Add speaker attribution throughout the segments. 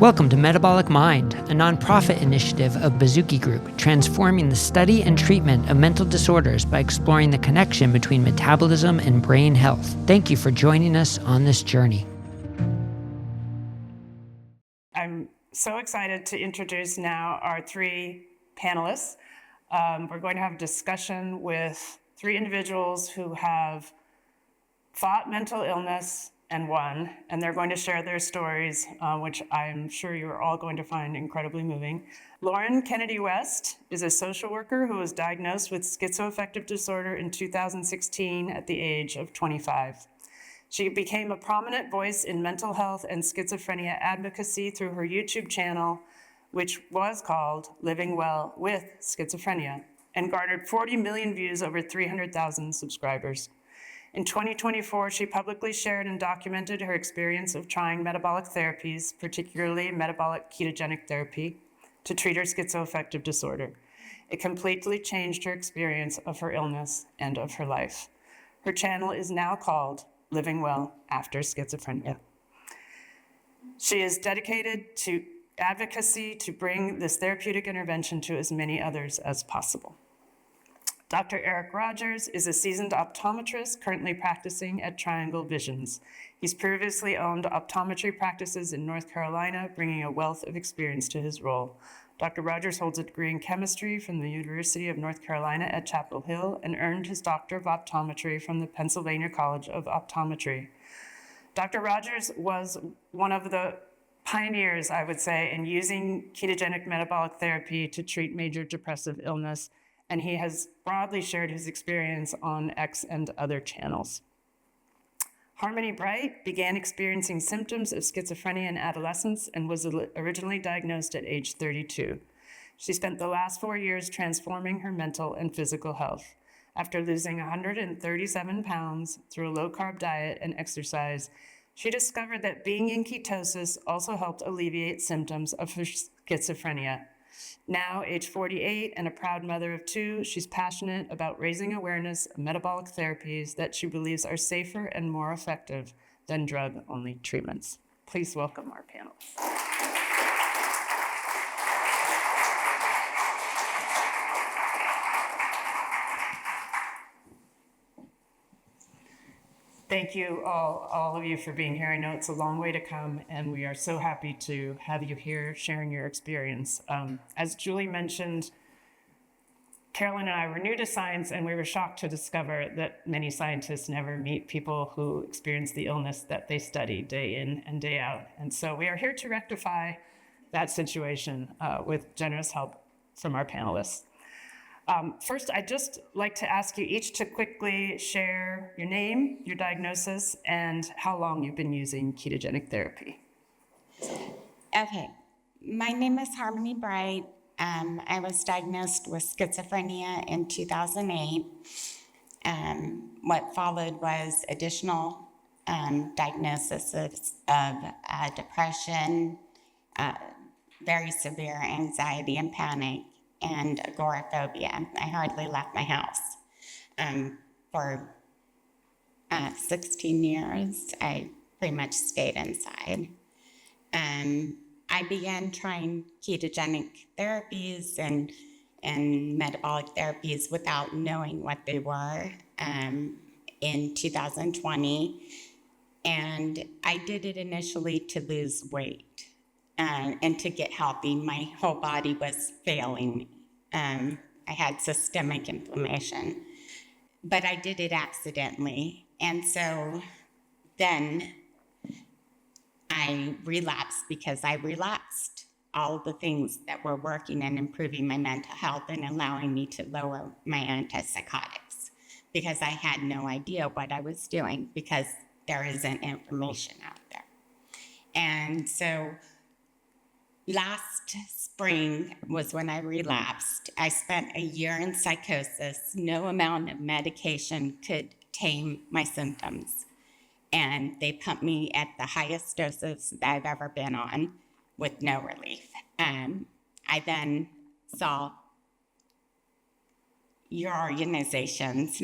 Speaker 1: Welcome to Metabolic Mind, a nonprofit initiative of Baszucki Group, transforming the study and treatment of mental disorders by exploring the connection between metabolism and brain health. Thank you for joining us on this journey.
Speaker 2: I'm so excited to introduce now our three panelists. We're going to have a discussion with three individuals who have fought mental illness and won, and they're going to share their stories, which I'm sure you're all going to find incredibly moving. Lauren Kennedy West is a social worker who was diagnosed with schizoaffective disorder in 2016 at the age of 25. She became a prominent voice in mental health and schizophrenia advocacy through her YouTube channel, which was called Living Well with Schizophrenia, and garnered 40 million views, over 300,000 subscribers. In 2024, she publicly shared and documented her experience of trying metabolic therapies, particularly metabolic ketogenic therapy, to treat her schizoaffective disorder. It completely changed her experience of her illness and of her life. Her channel is now called Living Well After Schizophrenia. She is dedicated to advocacy to bring this therapeutic intervention to as many others as possible. Dr. Eric Rodgers is a seasoned optometrist currently practicing at Triangle Visions. He's previously owned optometry practices in North Carolina, bringing a wealth of experience to his role. Dr. Rodgers holds a degree in chemistry from the University of North Carolina at Chapel Hill and earned his Doctor of Optometry from the Pennsylvania College of Optometry. Dr. Rodgers was one of the pioneers, I would say, in using ketogenic metabolic therapy to treat major depressive illness, and he has broadly shared his experience on X and other channels. Harmony Bright began experiencing symptoms of schizophrenia in adolescence and was originally diagnosed at age 32. She spent the last 4 years transforming her mental and physical health. After losing 137 pounds through a low-carb diet and exercise, she discovered that being in ketosis also helped alleviate symptoms of her schizophrenia. Now, age 48 and a proud mother of two, she's passionate about raising awareness of metabolic therapies that she believes are safer and more effective than drug-only treatments. Please welcome our panelists. Thank you, all of you, for being here. I know it's a long way to come, and we are so happy to have you here sharing your experience. As Julie mentioned, Carolyn and I were new to science, and we were shocked to discover that many scientists never meet people who experience the illness that they study day in and day out. And so we are here to rectify that situation with generous help from our panelists. First, I'd just like to ask you each to quickly share your name, your diagnosis, and how long you've been using ketogenic therapy.
Speaker 3: Okay, my name is Harmony Bright. I was diagnosed with schizophrenia in 2008. What followed was additional diagnoses of depression, very severe anxiety and panic, and agoraphobia. I hardly left my house. For 16 years, I pretty much stayed inside. I began trying ketogenic therapies and metabolic therapies without knowing what they were in 2020. And I did it initially to lose weight. And to get healthy. My whole body was failing. I had systemic inflammation, but I did it accidentally. And so then I relapsed because I relapsed all the things that were working and improving my mental health and allowing me to lower my antipsychotics, because I had no idea what I was doing because there isn't information out there. And so last spring was when I relapsed. I spent a year in psychosis. No amount of medication could tame my symptoms. And they pumped me at the highest doses that I've ever been on with no relief. I then saw your organization's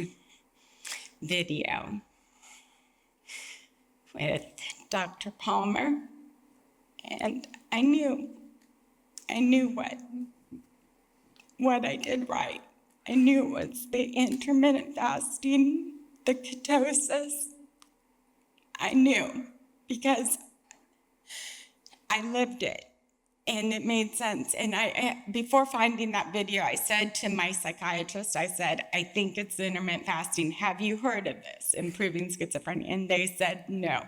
Speaker 3: video with Dr. Palmer And I knew what I did right. I knew it was the intermittent fasting, the ketosis. I knew because I lived it and it made sense. And before finding that video, I said to my psychiatrist, I said, I think it's intermittent fasting. Have you heard of this, improving schizophrenia? And they said no.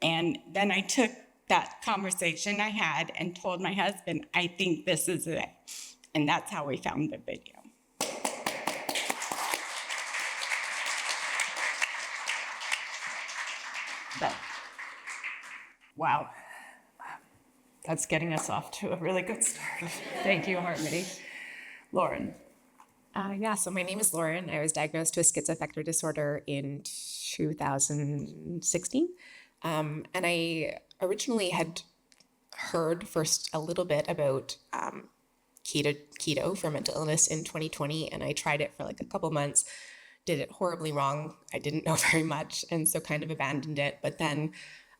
Speaker 3: And then I took that conversation I had and told my husband, I think this is it. And that's how we found the video.
Speaker 2: Wow. That's getting us off to a really good start. Thank you, Harmony. Lauren.
Speaker 4: So my name is Lauren. I was diagnosed with schizoaffective disorder in 2016. And I originally had heard first a little bit about keto for mental illness in 2020, and I tried it for like a couple months, did it horribly wrong. I didn't know very much, and so kind of abandoned it, but then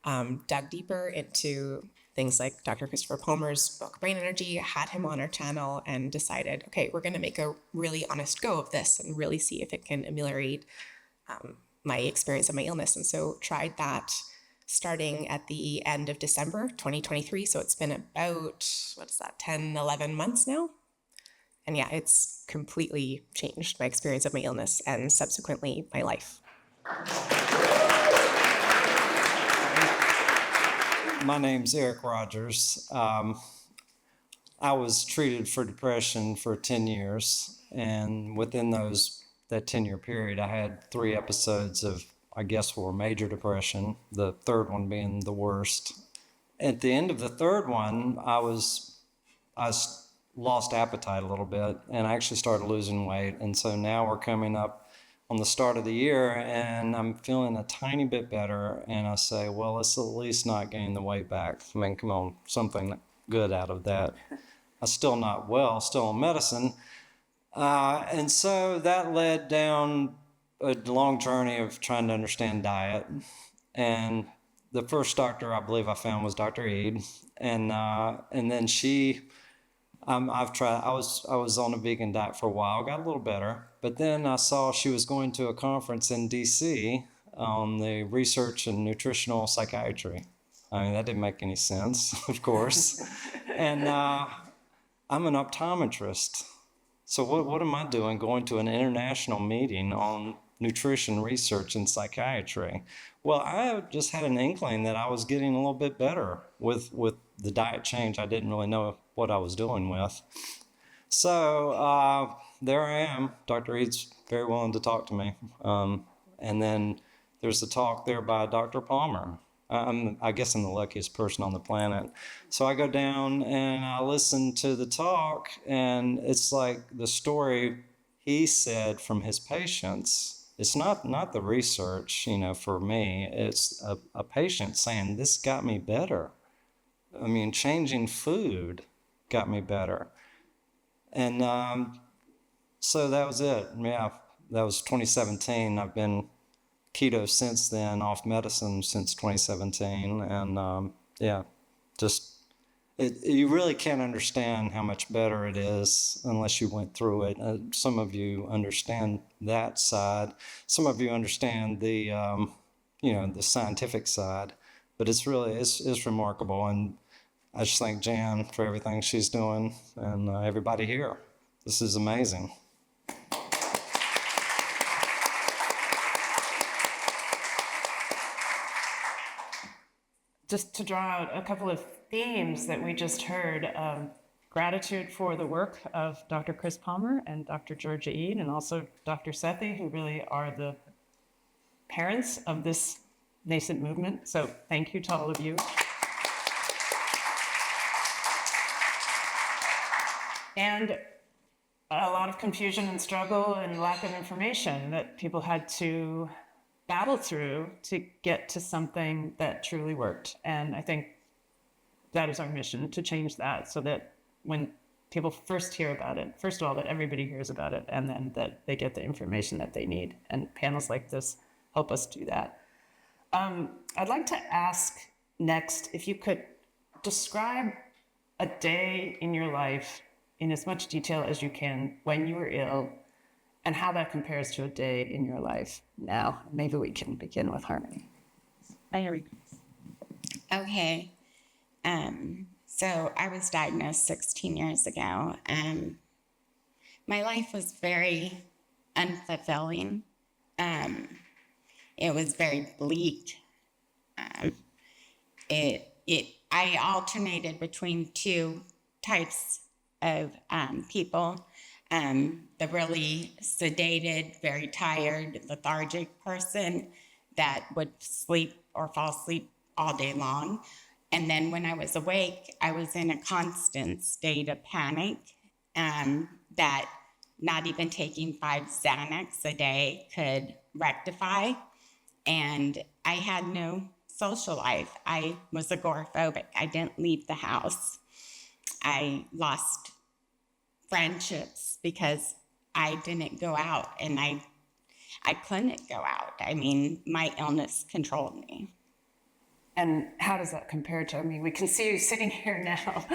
Speaker 4: dug deeper into things like Dr. Christopher Palmer's book, Brain Energy, had him on our channel and decided, okay, we're going to make a really honest go of this and really see if it can ameliorate my experience of my illness. And so tried that starting at the end of December 2023. So it's been about, 10, 11 months now. And yeah, it's completely changed my experience of my illness and subsequently my life.
Speaker 5: My name's Eric Rodgers. I was treated for depression for 10 years, and within that 10-year period, I had 3 episodes of, I guess, were major depression, the third one being the worst. At the end of the third one, I lost appetite a little bit, and I actually started losing weight, and so now we're coming up on the start of the year, and I'm feeling a tiny bit better, and I say, well, let's at least not gain the weight back. I mean, come on, something good out of that. I'm still not well, still on medicine. And so that led down a long journey of trying to understand diet. And the first doctor I believe I found was Dr. Eid. And then I've tried. I was on a vegan diet for a while, got a little better, but then I saw she was going to a conference in DC on the research in nutritional psychiatry. I mean, that didn't make any sense, of course. And I'm an optometrist, so what am I doing going to an international meeting on nutrition research in psychiatry? Well, I just had an inkling that I was getting a little bit better with the diet change. I didn't really know what I was doing with. So there I am. Dr. Eid's very willing to talk to me. And then there's a talk there by Dr. Palmer. I guess I'm the luckiest person on the planet. So I go down and I listen to the talk, and it's like the story he said from his patients. It's not the research, for me. It's a patient saying, this got me better. I mean, changing food got me better. And so that was it. Yeah, that was 2017. I've been keto since then, off medicine since 2017. And you really can't understand how much better it is unless you went through it. Some of you understand that side. Some of you understand the scientific side. But it's remarkable. And I just thank Jan for everything she's doing, and everybody here. This is amazing.
Speaker 2: Just to draw out a couple of themes that we just heard, gratitude for the work of Dr. Chris Palmer and Dr. Georgia Eid, and also Dr. Sethi, who really are the parents of this nascent movement. So thank you to all of you. And a lot of confusion and struggle and lack of information that people had to battle through to get to something that truly worked. And I think that is our mission, to change that so that when people first hear about it, first of all, that everybody hears about it, and then that they get the information that they need. And panels like this help us do that. I'd like to ask next if you could describe a day in your life in as much detail as you can when you were ill and how that compares to a day in your life now. Maybe we can begin with Harmony.
Speaker 3: Okay. So I was diagnosed 16 years ago. My life was very unfulfilling. It was very bleak. I alternated between two types of people. The really sedated, very tired, lethargic person that would sleep or fall asleep all day long. And then when I was awake, I was in a constant state of panic that not even taking 5 Xanax a day could rectify. And I had no social life. I was agoraphobic. I didn't leave the house. I lost friendships because I didn't go out, and I couldn't go out. I mean, my illness controlled me.
Speaker 2: And how does that compare to, I mean, we can see you sitting here now.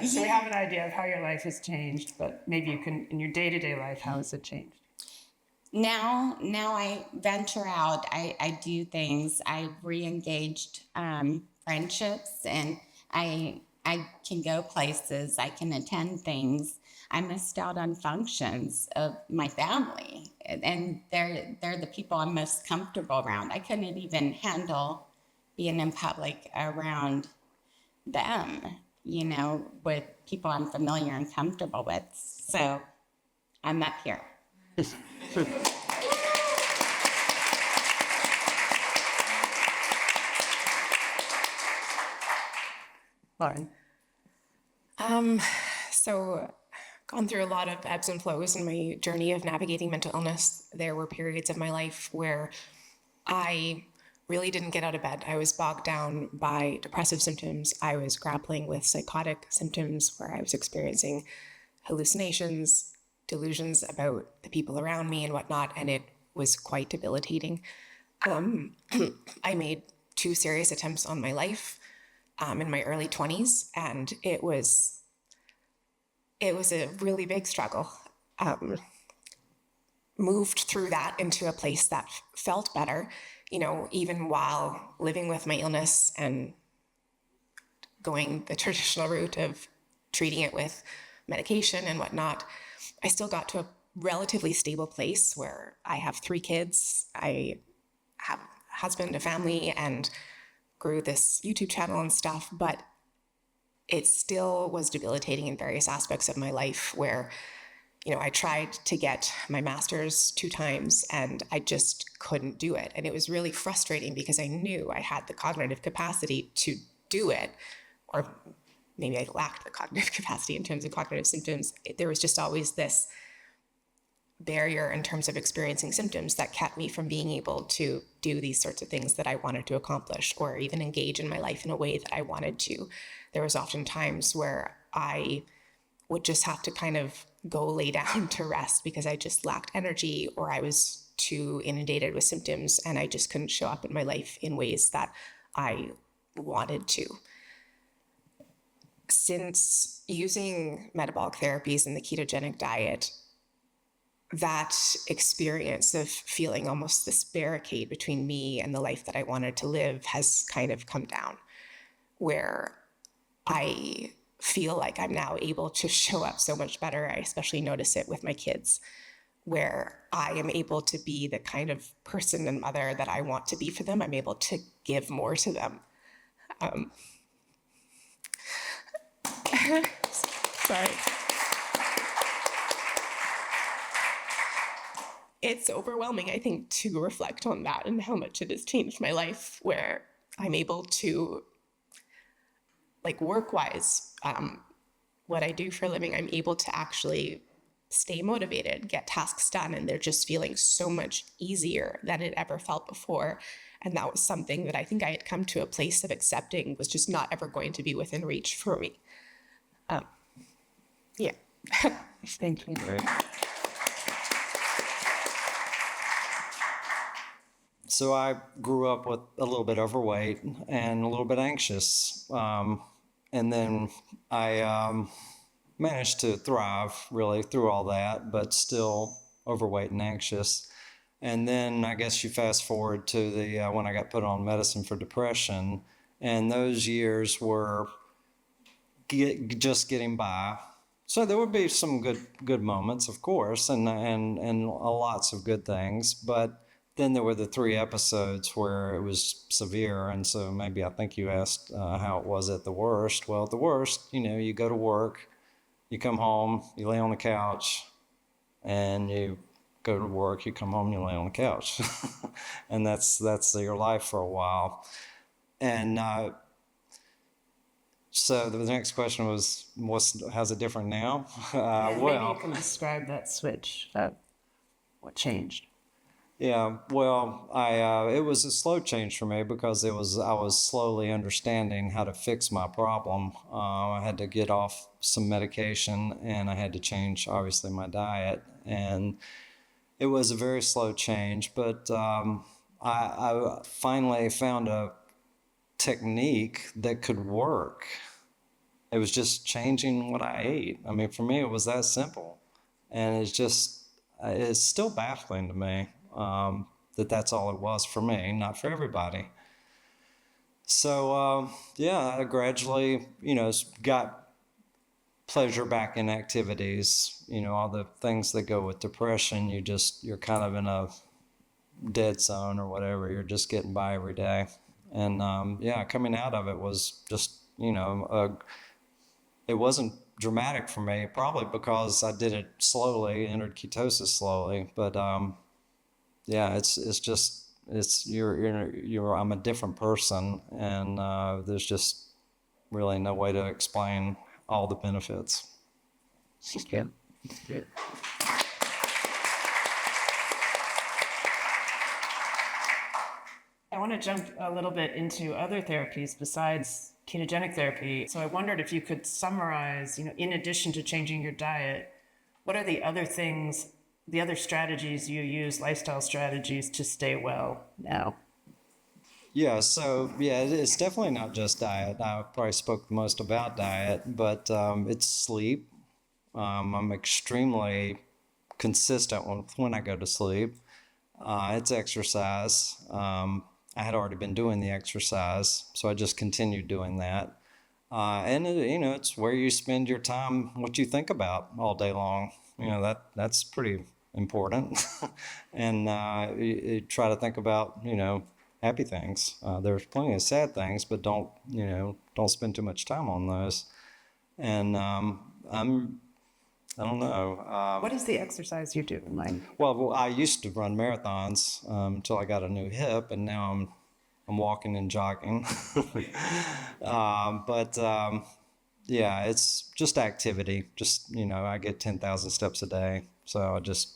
Speaker 2: So we have an idea of how your life has changed, but maybe you can, in your day-to-day life, how has it changed?
Speaker 3: Now I venture out, I do things, I re-engaged friendships, and I can go places, I can attend things. I missed out on functions of my family, and they're the people I'm most comfortable around. I couldn't even handle being in public around them, with people I'm familiar and comfortable with. So I'm up here.
Speaker 2: Lauren?
Speaker 4: So gone through a lot of ebbs and flows in my journey of navigating mental illness. There were periods of my life where I really didn't get out of bed. I was bogged down by depressive symptoms. I was grappling with psychotic symptoms where I was experiencing hallucinations, delusions about the people around me and whatnot, and it was quite debilitating. I made 2 serious attempts on my life in my early 20s, and it was a really big struggle. Moved through that into a place that felt better, even while living with my illness and going the traditional route of treating it with medication and whatnot. I still got to a relatively stable place where I have 3 kids. I have a husband, a family, and grew this YouTube channel and stuff, but it still was debilitating in various aspects of my life where, I tried to get my master's 2 times and I just couldn't do it. And it was really frustrating because I knew I had the cognitive capacity to do it, or maybe I lacked the cognitive capacity in terms of cognitive symptoms. There was just always this barrier in terms of experiencing symptoms that kept me from being able to do these sorts of things that I wanted to accomplish or even engage in my life in a way that I wanted to. There was often times where I would just have to kind of go lay down to rest because I just lacked energy, or I was too inundated with symptoms and I just couldn't show up in my life in ways that I wanted to. Since using metabolic therapies and the ketogenic diet, that experience of feeling almost this barricade between me and the life that I wanted to live has kind of come down, where I feel like I'm now able to show up so much better. I especially notice it with my kids, where I am able to be the kind of person and mother that I want to be for them. I'm able to give more to them. Sorry. It's overwhelming, I think, to reflect on that and how much it has changed my life, where I'm able to, work-wise, what I do for a living, I'm able to actually stay motivated, get tasks done, and they're just feeling so much easier than it ever felt before. And that was something that I think I had come to a place of accepting was just not ever going to be within reach for me. Yeah.
Speaker 2: Thank you.
Speaker 5: Great. so I grew up with a little bit overweight and a little bit anxious. And then I managed to thrive really through all that, but still overweight and anxious. And then I guess you fast forward to the when I got put on medicine for depression, and those years were just getting by. So there would be some good moments, of course, and lots of good things. But then there were the 3 episodes where it was severe, and so maybe I think you asked how it was at the worst. Well, at the worst, you go to work, you come home, you lay on the couch, and you go to work, you come home, you lay on the couch, and that's your life for a while. And so the next question was, how's it different now?
Speaker 2: Maybe you can describe that switch. What changed?
Speaker 5: Yeah, well, it was a slow change for me because I was slowly understanding how to fix my problem. I had to get off some medication, and I had to change, obviously, my diet. And it was a very slow change, but I finally found a technique that could work. It was just changing what I ate. I mean, for me, it was that simple. And it's still baffling to me that's all it was for me, not for everybody. So, I gradually, got pleasure back in activities, all the things that go with depression. You're kind of in a dead zone or whatever. You're just getting by every day. And, coming out of it was just, it wasn't dramatic for me, probably because I did it slowly, entered ketosis slowly. But, I'm a different person, and there's just really no way to explain all the benefits.
Speaker 1: Yeah.
Speaker 2: I want to jump a little bit into other therapies besides ketogenic therapy. So I wondered if you could summarize, in addition to changing your diet, what are the other things, the other strategies you use, lifestyle strategies, to stay well now?
Speaker 5: Yeah, so it's definitely not just diet. I probably spoke the most about diet, but it's sleep. I'm extremely consistent when I go to sleep. It's exercise. I had already been doing the exercise, so I just continued doing that. And it's where you spend your time, what you think about all day long. That's pretty important. And you try to think about, happy things. There's plenty of sad things, but don't spend too much time on those. And I don't know.
Speaker 2: What is the exercise you do?
Speaker 5: Well, I used to run marathons until I got a new hip, and now I'm walking and jogging. It's just activity. Just I get 10,000 steps a day, so I just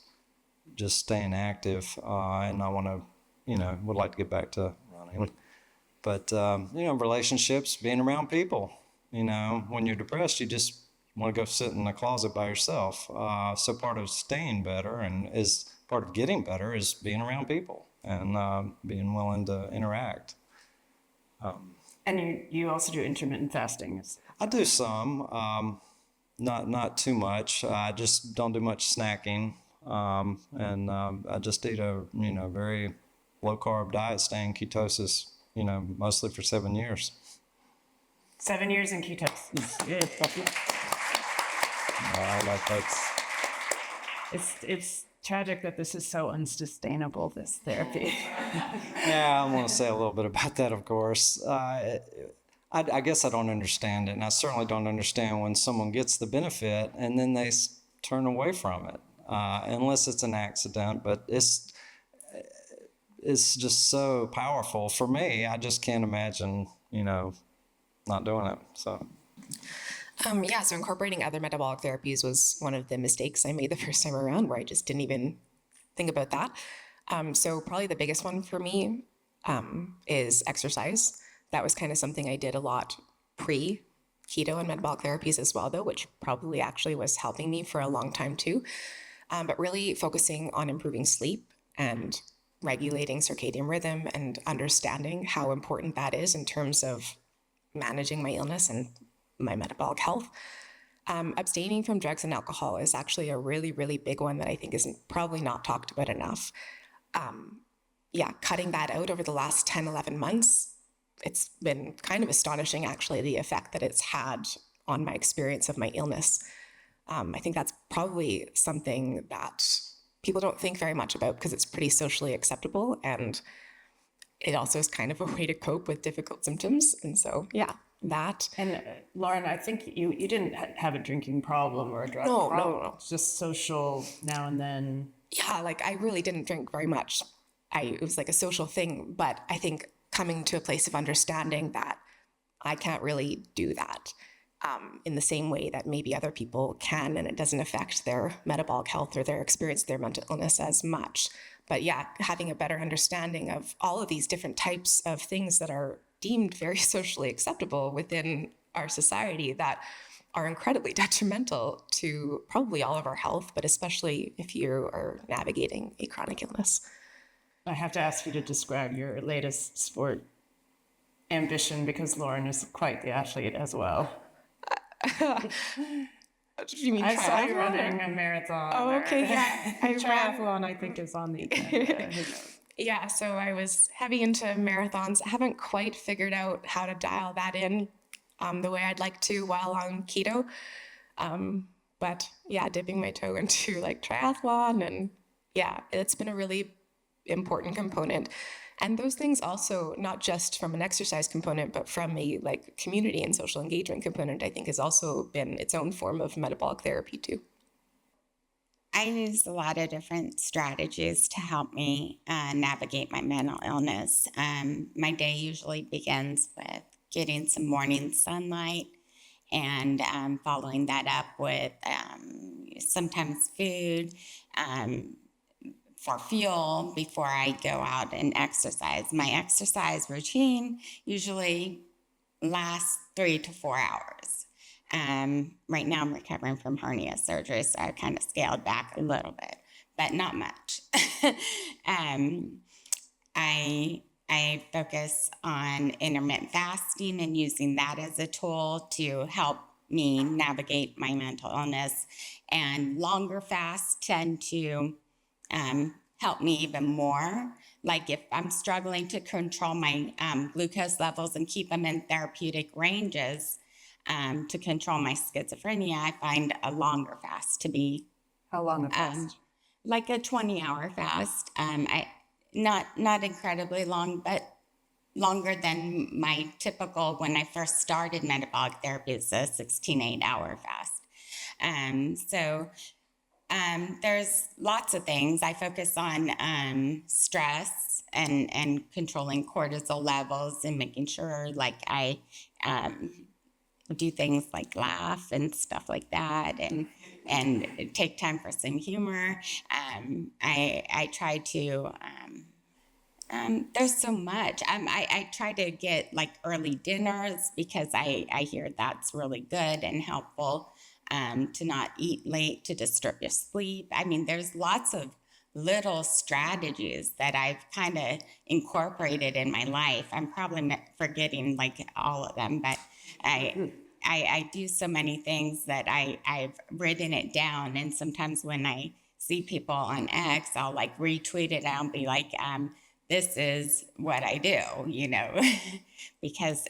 Speaker 5: staying active, and I want to. Would like to get back to running. But, relationships, being around people. When you're depressed, you just want to go sit in a closet by yourself. So part of staying better part of getting better is being around people and being willing to interact.
Speaker 2: And you also do intermittent fasting.
Speaker 5: I do some, not too much. I just don't do much snacking. And I just eat a, very low-carb diet, staying ketosis, mostly for 7 years.
Speaker 2: 7 years in ketosis. It's tragic that this is so unsustainable, this therapy.
Speaker 5: Yeah, I want to say a little bit about that, of course. I guess I don't understand it, and I certainly don't understand when someone gets the benefit and then they turn away from it, unless it's an accident. But it's just so powerful for me. I just can't imagine, not doing it. So.
Speaker 4: So incorporating other metabolic therapies was one of the mistakes I made the first time around, where I just didn't even think about that. So probably the biggest one for me is exercise. That was kind of something I did a lot pre-keto and metabolic therapies as well, though, which probably actually was helping me for a long time too. But really focusing on improving sleep and regulating circadian rhythm and understanding how important that is in terms of managing my illness and my metabolic health. Abstaining from drugs and alcohol is actually a really, really big one that I think is probably not talked about enough. Cutting that out over the last 10, 11 months, it's been kind of astonishing, actually, the effect that it's had on my experience of my illness. I think that's probably something that people don't think very much about because it's pretty socially acceptable, and it also is kind of a way to cope with difficult symptoms. And so, that.
Speaker 2: And Lauren, I think you didn't have a drinking problem or a drug problem.
Speaker 4: No.
Speaker 2: It's just social now and then.
Speaker 4: Yeah, like I really didn't drink very much. It was like a social thing, but I think coming to a place of understanding that I can't really do that in the same way that maybe other people can, and it doesn't affect their metabolic health or their experience of their mental illness as much. But having a better understanding of all of these different types of things that are deemed very socially acceptable within our society that are incredibly detrimental to probably all of our health, but especially if you are navigating a chronic illness.
Speaker 2: I have to ask you to describe your latest sport ambition, because Lauren is quite the athlete as well.
Speaker 4: You mean
Speaker 2: I saw you
Speaker 4: triathlon?
Speaker 2: running a marathon.
Speaker 4: Oh, okay, yeah.
Speaker 2: Triathlon, I think, is on the agenda.
Speaker 4: Yeah, so I was heavy into marathons. I haven't quite figured out how to dial that in the way I'd like to while on keto. But dipping my toe into like triathlon, and it's been a really important component. And those things also, not just from an exercise component, but from a like community and social engagement component, I think has also been its own form of metabolic therapy too.
Speaker 3: I use a lot of different strategies to help me navigate my mental illness. My day usually begins with getting some morning sunlight and following that up with sometimes food for fuel before I go out and exercise. My exercise routine usually lasts 3 to 4 hours. Right now I'm recovering from hernia surgery, so I kind of scaled back a little bit, but not much. I focus on intermittent fasting and using that as a tool to help me navigate my mental illness. And longer fasts tend to help me even more. Like if I'm struggling to control my glucose levels and keep them in therapeutic ranges, to control my schizophrenia, I find a longer fast to be.
Speaker 2: How long a fast?
Speaker 3: Like a 20-hour fast. Not incredibly long, but longer than my typical, when I first started metabolic therapy, it's a 16-8-hour fast. There's lots of things. I focus on stress and controlling cortisol levels and making sure like I do things like laugh and stuff like that, and take time for some humor. I try to, there's so much. I try to get like early dinners because I hear that's really good and helpful, to not eat late to disturb your sleep. I mean, there's lots of little strategies that I've kind of incorporated in my life. I'm probably forgetting like all of them, but I do so many things that I've written it down. And sometimes when I see people on X, I'll like retweet it. I'll be like, this is what I do, because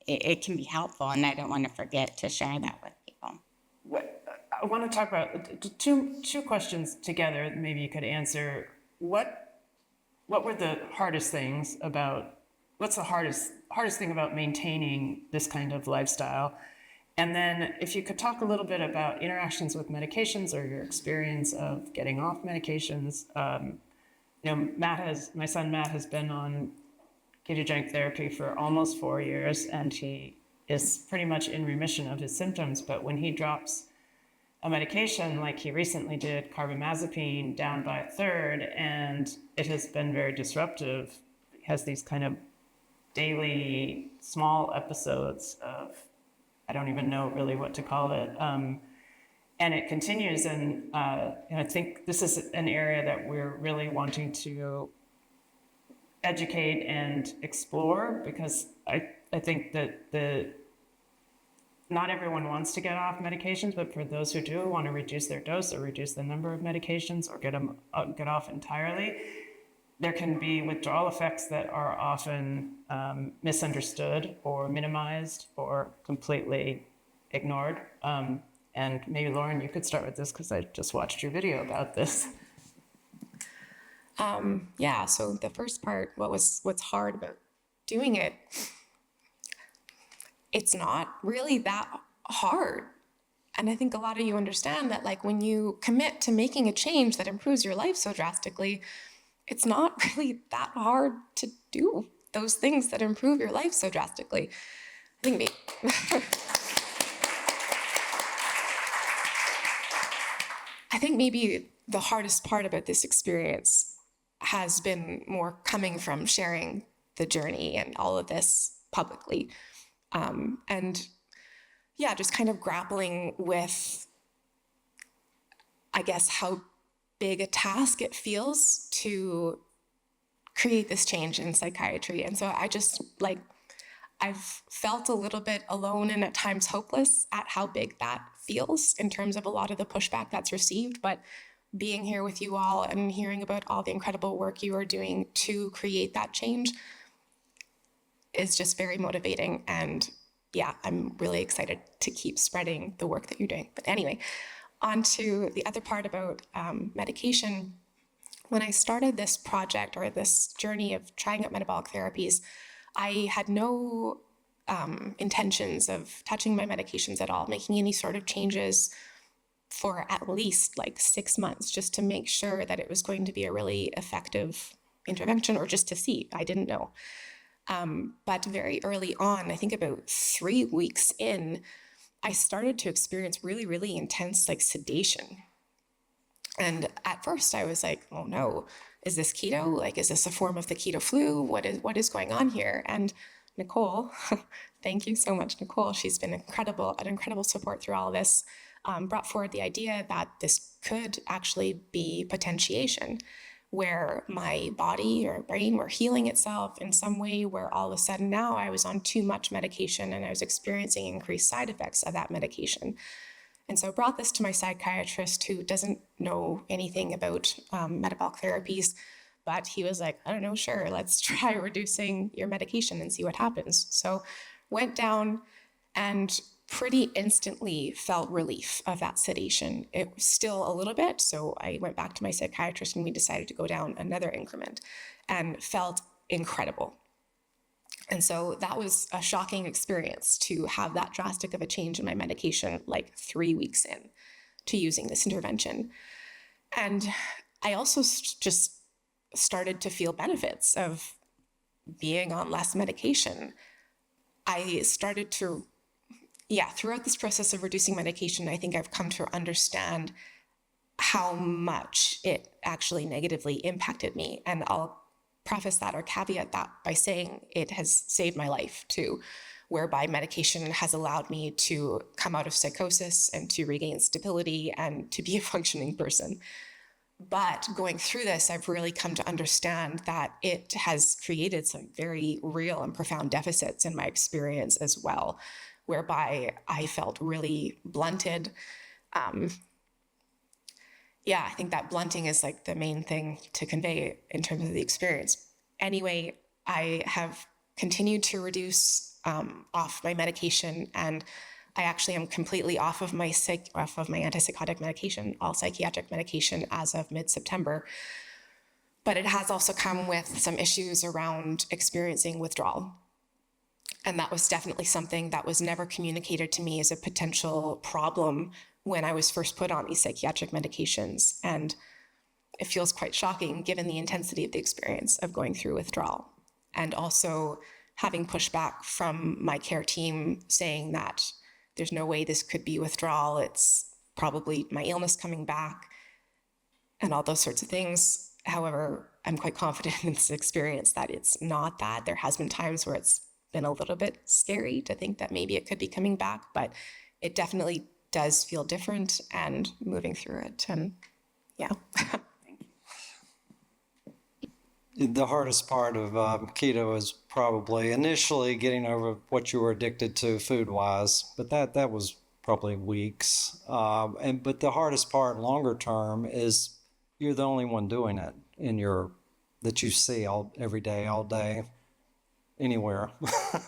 Speaker 3: it can be helpful, and I don't want to forget to share that with people.
Speaker 2: I want to talk about two questions together. Maybe you could answer. What were the hardest things about? What's the hardest thing about maintaining this kind of lifestyle? And then if you could talk a little bit about interactions with medications or your experience of getting off medications. My son Matt has been on ketogenic therapy for almost 4 years, and he is pretty much in remission of his symptoms. But when he drops a medication, like he recently did carbamazepine down by a third, and it has been very disruptive. He has these kind of daily small episodes of, I don't even know really what to call it. And it continues, and I think this is an area that we're really wanting to educate and explore, because I think that not everyone wants to get off medications, but for those who do want to reduce their dose or reduce the number of medications or get off entirely, there can be withdrawal effects that are often misunderstood or minimized or completely ignored. And maybe Lauren, you could start with this, because I just watched your video about this.
Speaker 4: Yeah, so the first part, what's hard about doing it, it's not really that hard. And I think a lot of you understand that, like, when you commit to making a change that improves your life so drastically, it's not really that hard to do those things that improve your life so drastically. I think maybe the hardest part about this experience has been more coming from sharing the journey and all of this publicly. And yeah, just kind of grappling with, I guess, how big a task it feels to create this change in psychiatry. And so I've felt a little bit alone and at times hopeless at how big that feels in terms of a lot of the pushback that's received. But being here with you all and hearing about all the incredible work you are doing to create that change is just very motivating. And yeah, I'm really excited to keep spreading the work that you're doing. But anyway, on to the other part about medication. When I started this project or this journey of trying out metabolic therapies, I had no intentions of touching my medications at all, making any sort of changes for at least like 6 months, just to make sure that it was going to be a really effective intervention, or just to see. I didn't know. But very early on, I think about 3 weeks in, I started to experience really, really intense like sedation. And at first I was like, oh no, is this keto? Like, is this a form of the keto flu? What is going on here? And Nicole, thank you so much, Nicole. She's been an incredible support through all of this. Brought forward the idea that this could actually be potentiation, where my body or brain were healing itself in some way, where all of a sudden now I was on too much medication and I was experiencing increased side effects of that medication. And so I brought this to my psychiatrist, who doesn't know anything about metabolic therapies, but he was like, I don't know, sure, let's try reducing your medication and see what happens. So went down and pretty instantly felt relief of that sedation. It was still a little bit, so I went back to my psychiatrist and we decided to go down another increment, and felt incredible. And so that was a shocking experience to have that drastic of a change in my medication, like 3 weeks in to using this intervention. And I also just started to feel benefits of being on less medication. I started to, throughout this process of reducing medication, I think I've come to understand how much it actually negatively impacted me. And I'll preface that or caveat that by saying it has saved my life too, whereby medication has allowed me to come out of psychosis and to regain stability and to be a functioning person. But going through this, I've really come to understand that it has created some very real and profound deficits in my experience as well, whereby I felt really blunted. I think that blunting is like the main thing to convey in terms of the experience. Anyway, I have continued to reduce off my medication, and I actually am completely off of my antipsychotic medication, all psychiatric medication, as of mid-September. But it has also come with some issues around experiencing withdrawal. And that was definitely something that was never communicated to me as a potential problem when I was first put on these psychiatric medications. And it feels quite shocking given the intensity of the experience of going through withdrawal. And also having pushback from my care team saying that there's no way this could be withdrawal, it's probably my illness coming back, and all those sorts of things. However, I'm quite confident in this experience that it's not that. There has been times where it's been a little bit scary to think that maybe it could be coming back, but it definitely does feel different and moving through it. And yeah.
Speaker 5: The hardest part of keto is probably initially getting over what you were addicted to food-wise, but that was probably weeks. But the hardest part longer term is you're the only one doing it that you see every day, all day, anywhere,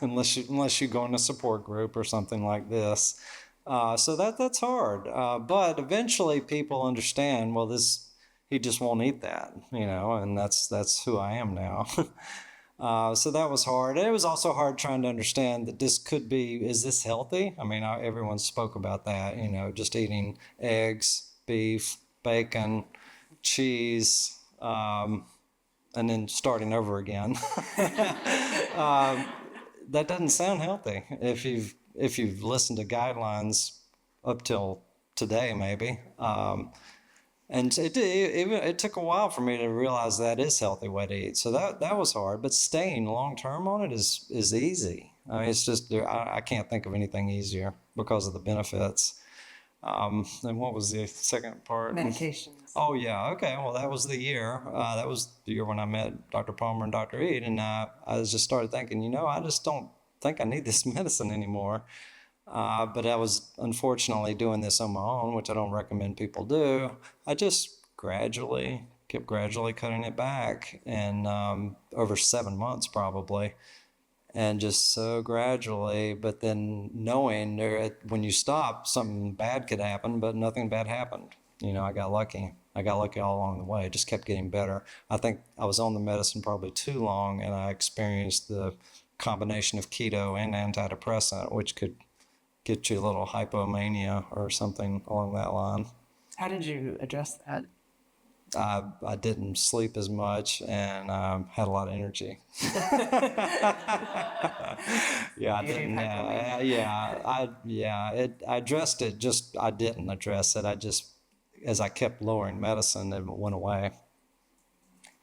Speaker 5: unless you go in a support group or something like this. So that's hard. But eventually people understand, well, he just won't eat that, and that's who I am now. So that was hard. And it was also hard trying to understand that is this healthy? I mean, everyone spoke about that, just eating eggs, beef, bacon, cheese, and then starting over again. That doesn't sound healthy if you've listened to guidelines up till today, maybe. And it took a while for me to realize that is healthy way to eat. So that was hard, but staying long term on it is easy. I mean, it's just I can't think of anything easier because of the benefits. And what was the second part?
Speaker 2: Medications.
Speaker 5: Oh yeah, okay. Well, that was the year. That was the year when I met Dr. Palmer and Dr. Eid, and I just started thinking, I just don't think I need this medicine anymore. But I was unfortunately doing this on my own, which I don't recommend people do. I just kept gradually cutting it back, and over 7 months probably, and just so gradually. But then knowing when you stop, something bad could happen, but nothing bad happened. I got lucky. I got lucky all along the way. It just kept getting better. I think I was on the medicine probably too long, and I experienced the combination of keto and antidepressant, which could get you a little hypomania or something along that line.
Speaker 2: How did you address that?
Speaker 5: I didn't sleep as much, and had a lot of energy. Yeah, I didn't. I addressed it. Just I didn't address it. As I kept lowering medicine, it went away.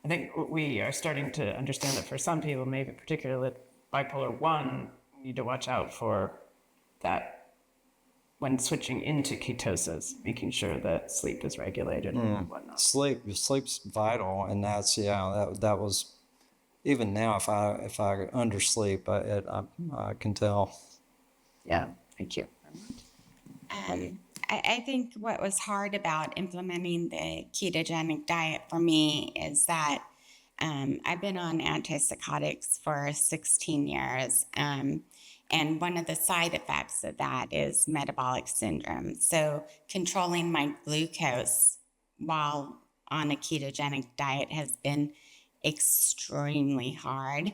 Speaker 2: I think we are starting to understand that for some people, maybe particularly bipolar 1, you need to watch out for that when switching into ketosis, making sure that sleep is regulated and whatnot.
Speaker 5: Sleep's vital, and that was, even now if I undersleep, I can tell.
Speaker 2: Yeah, thank you.
Speaker 3: I think what was hard about implementing the ketogenic diet for me is that I've been on antipsychotics for 16 years. And one of the side effects of that is metabolic syndrome. So controlling my glucose while on a ketogenic diet has been extremely hard,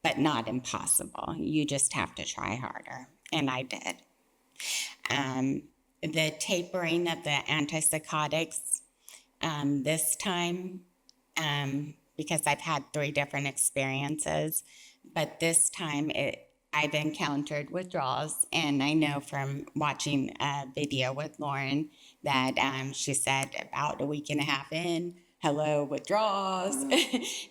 Speaker 3: but not impossible. You just have to try harder. And I did. The tapering of the antipsychotics this time, because I've had 3 different experiences, but this time I've encountered withdrawals, and I know from watching a video with Lauren that she said about a week and a half in, hello, withdrawals.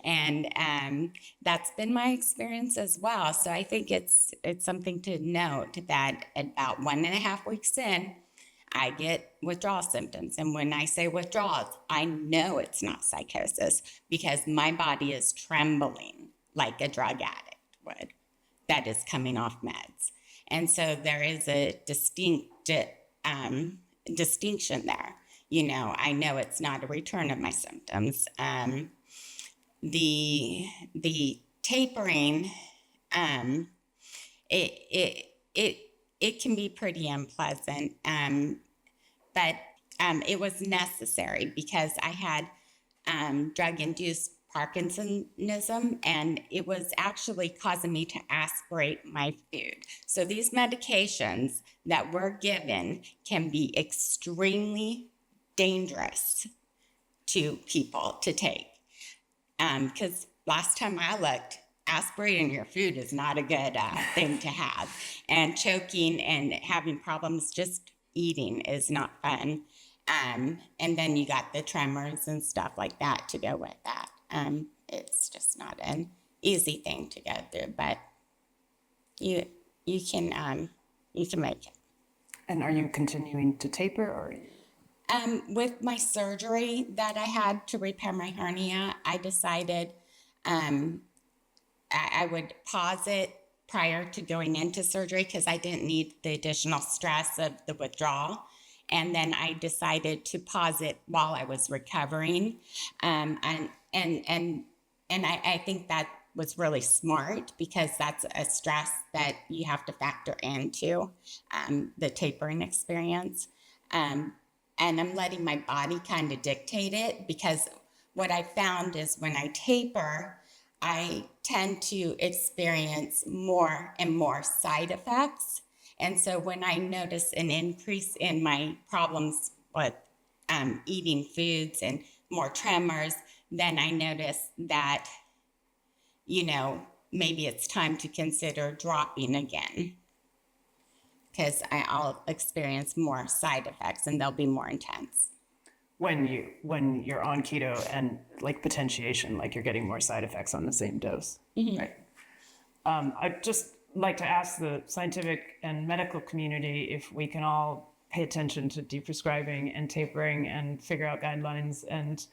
Speaker 3: And that's been my experience as well. So I think it's something to note that about 1.5 weeks in, I get withdrawal symptoms. And when I say withdrawals, I know it's not psychosis because my body is trembling like a drug addict would that is coming off meds. And so there is a distinct distinction there. I know it's not a return of my symptoms. The tapering, it can be pretty unpleasant, but it was necessary because I had drug-induced Parkinsonism, and it was actually causing me to aspirate my food. So these medications that we're given can be extremely dangerous to people to take. Because last time I looked, aspirating your food is not a good thing to have. And choking and having problems just eating is not fun. And then you got the tremors and stuff like that to go with that. It's just not an easy thing to go through, but you can make it.
Speaker 2: And are you continuing to taper or?
Speaker 3: With my surgery that I had to repair my hernia, I decided I would pause it prior to going into surgery because I didn't need the additional stress of the withdrawal. And then I decided to pause it while I was recovering. And I think that was really smart because that's a stress that you have to factor into the tapering experience. And I'm letting my body kind of dictate it because what I found is when I taper, I tend to experience more and more side effects. And so when I notice an increase in my problems with eating foods and more tremors, then I notice that, maybe it's time to consider dropping again because I'll experience more side effects and they'll be more intense.
Speaker 2: When you're on keto and like potentiation, like you're getting more side effects on the same dose, right? I'd just like to ask the scientific and medical community if we can all pay attention to deprescribing and tapering and figure out guidelines and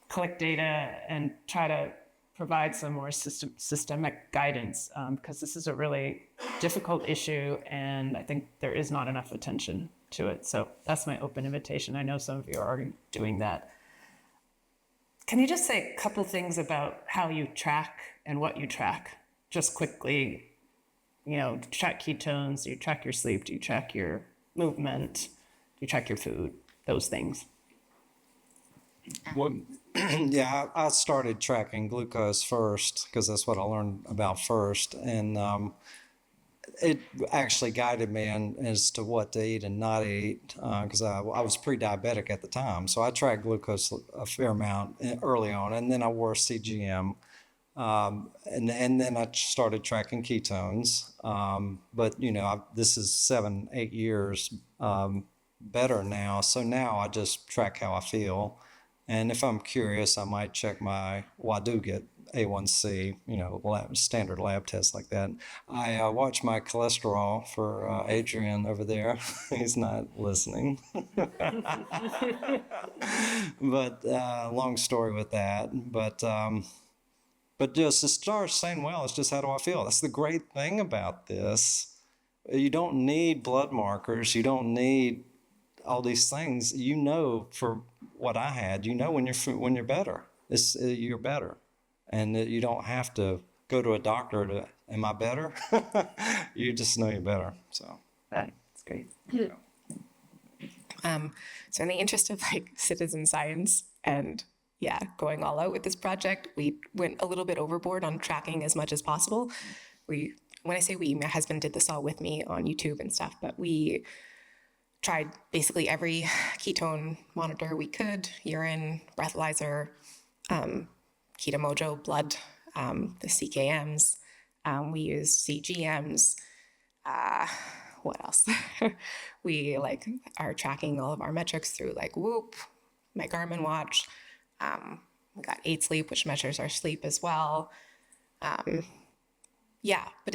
Speaker 2: collect data and try to provide some more systemic guidance because this is a really difficult issue and I think there is not enough attention to it. So that's my open invitation. I know some of you are already doing that. Can you just say a couple things about how you track and what you track? Just quickly, do you track ketones? Do you track your sleep? Do you track your movement? Do you track your food? Those things.
Speaker 5: Well, yeah, I started tracking glucose first because that's what I learned about first. And it actually guided me as to what to eat and not eat because I was pre-diabetic at the time. So I tracked glucose a fair amount early on, and then I wore CGM. And then I started tracking ketones. But, this is 7-8 years better now. So now I just track how I feel. And if I'm curious, I might check I do get A1C, standard lab tests like that. I watch my cholesterol for Adrian over there. He's not listening. But long story with that. But just to start saying, well, it's just how do I feel? That's the great thing about this. You don't need blood markers. You don't need all these things. For what I had, when you're better, you're better, and you don't have to go to a doctor to. Am I better? You just know you're better. So
Speaker 2: that's great.
Speaker 4: So in the interest of citizen science and going all out with this project, we went a little bit overboard on tracking as much as possible. When I say we, my husband did this all with me on YouTube and stuff, but we tried basically every ketone monitor we could, urine, breathalyzer, Keto Mojo blood, the CKMs. We used CGMs. What else? We are tracking all of our metrics through Whoop, my Garmin watch. We got 8 Sleep, which measures our sleep as well. But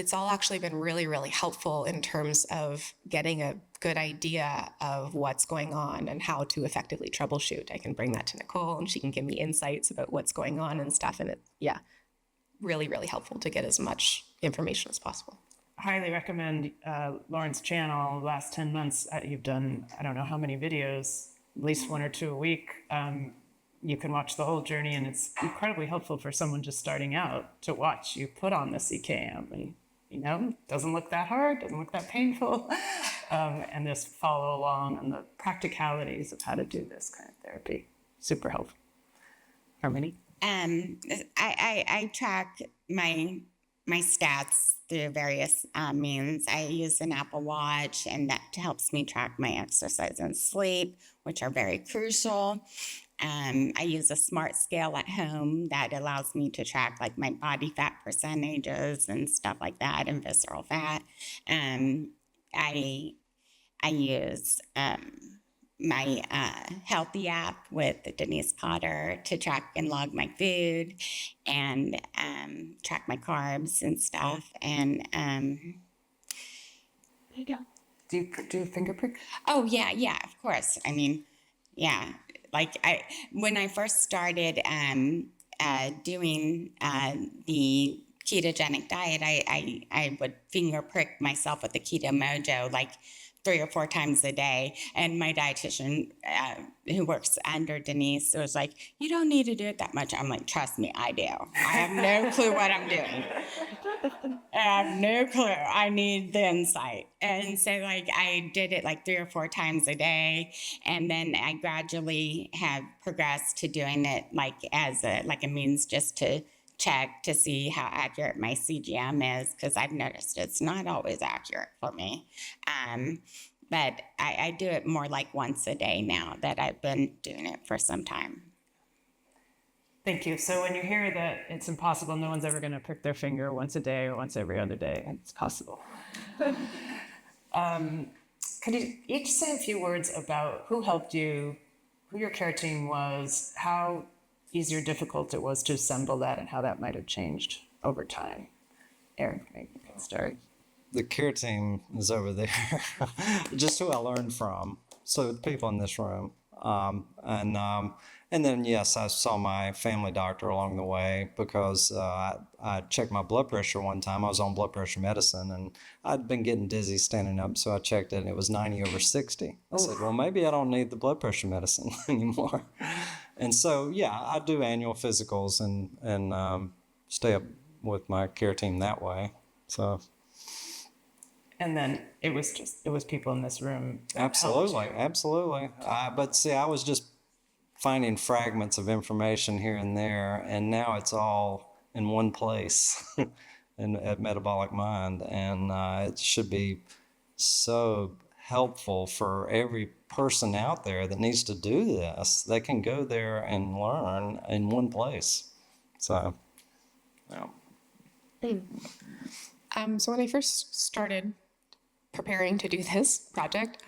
Speaker 4: it's all actually been really, really helpful in terms of getting a good idea of what's going on and how to effectively troubleshoot. I can bring that to Nicole and she can give me insights about what's going on and stuff. And really, really helpful to get as much information as possible.
Speaker 2: Highly recommend Lauren's channel. The last 10 months, you've done, I don't know how many videos, at least 1 or 2 a week. You can watch the whole journey, and it's incredibly helpful for someone just starting out to watch you put on the CKM. And, doesn't look that hard, doesn't look that painful, and just follow along on the practicalities of how to do this kind of therapy. Super helpful. Harmony?
Speaker 3: I track my stats through various means. I use an Apple Watch, and that helps me track my exercise and sleep, which are very crucial. I use a smart scale at home that allows me to track my body fat percentages and stuff like that, and visceral fat. I use my Healthy app with Denise Potter to track and log my food and track my carbs and stuff. And
Speaker 2: do Do you finger prick?
Speaker 3: Oh, yeah, of course. I mean, yeah, like when I first started doing the ketogenic diet, I would finger prick myself with the Keto Mojo like 3 or 4 times a day. And my dietitian who works under Denise was like, you don't need to do it that much. I'm like, trust me, I do. I have no clue what I'm doing. I have no clue. I need the insight. And so like I did it like 3 or 4 times a day. And then I gradually have progressed to doing it like as a means just to check to see how accurate my CGM is, because I've noticed it's not always accurate for me. But I do it more like once a day now that I've been doing it for some time.
Speaker 2: Thank you. So when you hear that it's impossible, no one's ever going to prick their finger once a day or once every other day, it's possible. Could you each say a few words about who helped you, who your care team was, how easy or difficult it was to assemble that, and how that might have changed over time? Eric, maybe you can start.
Speaker 5: The care team is over there, just who I learned from. So the people in this room. And then, yes, I saw my family doctor along the way because I checked my blood pressure one time. I was on blood pressure medicine, and I'd been getting dizzy standing up, so I checked it, and it was 90/60. I said, well, maybe I don't need the blood pressure medicine anymore. And so, yeah, I do annual physicals and stay up with my care team that way. So.
Speaker 2: And then it was people in this room.
Speaker 5: Absolutely. But see, I was just finding fragments of information here and there, and now it's all in one place at Metabolic Mind, and it should be so helpful for every person out there that needs to do this. They can go there and learn in one place. So, yeah.
Speaker 4: So when I first started preparing to do this project,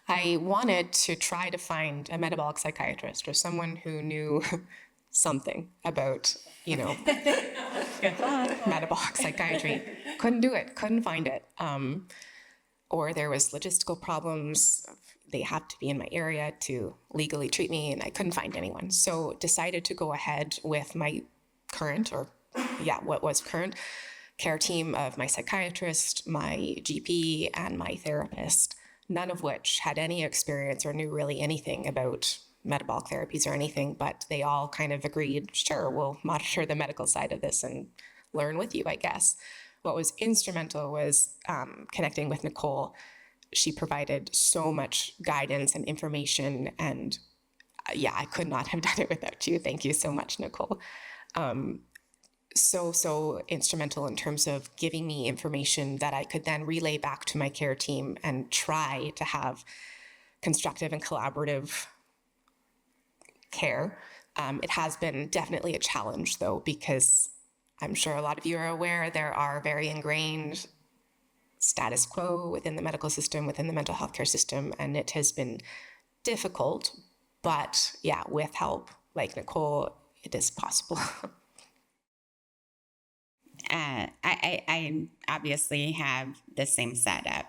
Speaker 4: I wanted to try to find a metabolic psychiatrist or someone who knew something about, metabolic psychiatry. Couldn't do it, couldn't find it. Or there was logistical problems. They have to be in my area to legally treat me, and I couldn't find anyone. So decided to go ahead with my current, what was current, care team of my psychiatrist, my GP, and my therapist, none of which had any experience or knew really anything about metabolic therapies or anything, but they all kind of agreed, sure, we'll monitor the medical side of this and learn with you, I guess. What was instrumental was connecting with Nicole. She provided so much guidance and information, and I could not have done it without you. Thank you so much, Nicole. So instrumental in terms of giving me information that I could then relay back to my care team and try to have constructive and collaborative care. It has been definitely a challenge, though, because I'm sure a lot of you are aware there are very ingrained status quo within the medical system, within the mental health care system, and it has been difficult. But with help like Nicole, it is possible.
Speaker 3: I obviously have the same setup.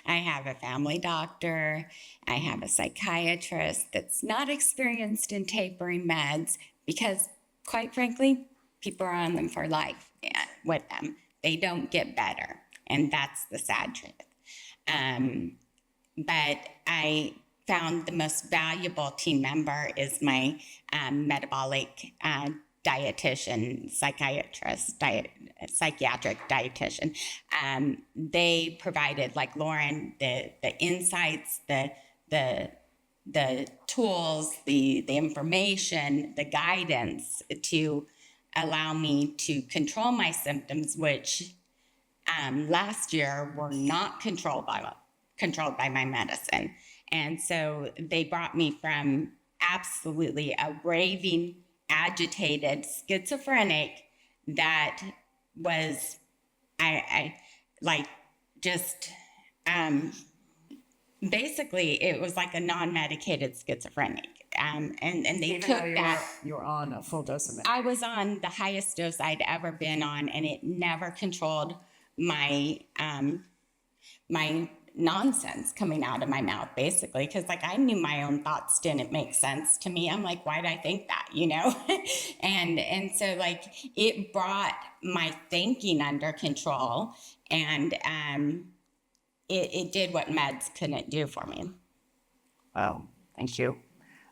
Speaker 3: I have a family doctor. I have a psychiatrist that's not experienced in tapering meds because, quite frankly, people are on them for life with them. They don't get better, and that's the sad truth. But I found the most valuable team member is my metabolic dietitian, psychiatric dietitian. They provided, like Lauren, the insights, the tools, the information, the guidance to allow me to control my symptoms, which last year were not controlled by my medicine. And so they brought me from absolutely a raving, agitated schizophrenic that was basically it was like a non-medicated schizophrenic, and they
Speaker 2: Even
Speaker 3: took
Speaker 2: though
Speaker 3: that.
Speaker 2: you're on a full dose of it.
Speaker 3: I was on the highest dose I'd ever been on, and it never controlled my nonsense coming out of my mouth, basically, because like I knew my own thoughts didn't make sense to me. I'm like, why did I think that, and so like it brought my thinking under control, and it did what meds couldn't do for me.
Speaker 2: Wow, thank you.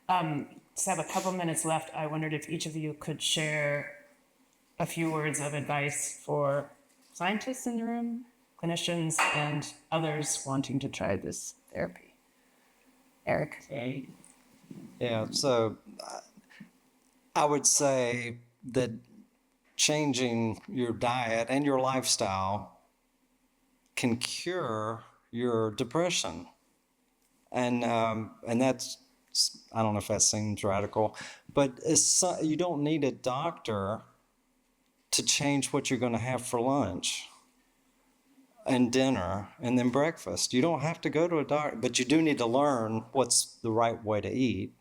Speaker 2: So I have a couple minutes left. I wondered if each of you could share a few words of advice for scientists in the room, clinicians, and others wanting to try this therapy. Eric?
Speaker 5: Yeah, so I would say that changing your diet and your lifestyle can cure your depression. And that's, I don't know if that seems radical, but you don't need a doctor to change what you're going to have for lunch and dinner and then breakfast. You don't have to go to a doctor, but you do need to learn what's the right way to eat.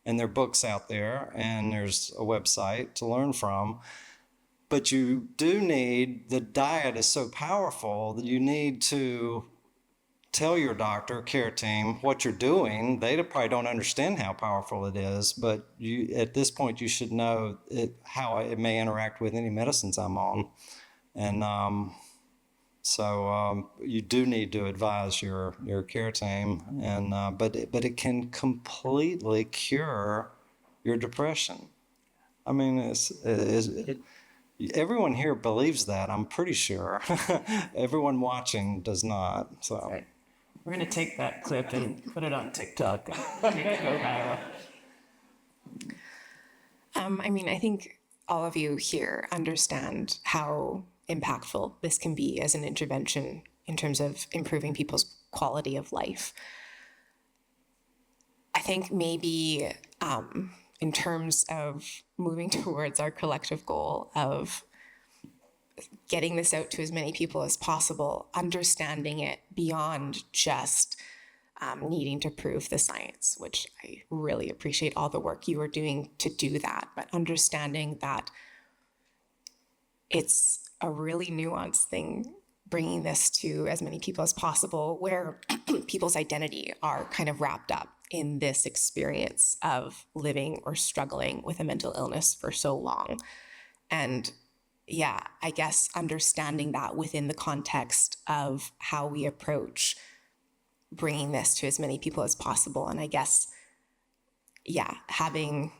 Speaker 5: And there are books out there, and there's a website to learn from. But you do need, the diet is so powerful that you need to tell your doctor, care team, what you're doing. They probably don't understand how powerful it is, but at this point you should know how it may interact with any medicines I'm on. And so you do need to advise your care team, and but it can completely cure your depression. I mean, everyone here believes that. I'm pretty sure. Everyone watching does not. So.
Speaker 2: Right. We're going to take that clip and put it on TikTok. Make it go viral.
Speaker 4: I think all of you here understand how impactful this can be as an intervention in terms of improving people's quality of life. I think maybe in terms of moving towards our collective goal of getting this out to as many people as possible, understanding it beyond just needing to prove the science, which I really appreciate all the work you are doing to do that, but understanding that it's a really nuanced thing, bringing this to as many people as possible, where people's identity are kind of wrapped up in this experience of living or struggling with a mental illness for so long. And yeah, I guess understanding that within the context of how we approach bringing this to as many people as possible. And I guess, yeah, having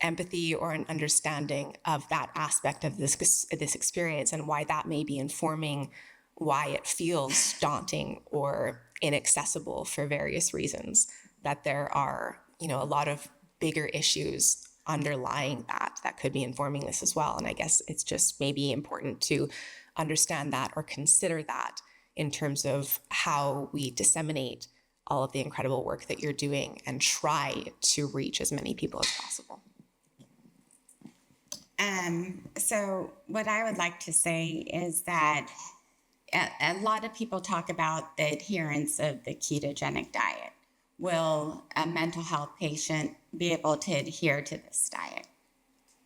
Speaker 4: empathy or an understanding of that aspect of this experience and why that may be informing why it feels daunting or inaccessible for various reasons, that there are, a lot of bigger issues underlying that could be informing this as well. And I guess it's just maybe important to understand that or consider that in terms of how we disseminate all of the incredible work that you're doing and try to reach as many people as possible.
Speaker 3: So what I would like to say is that a lot of people talk about the adherence of the ketogenic diet. Will a mental health patient be able to adhere to this diet?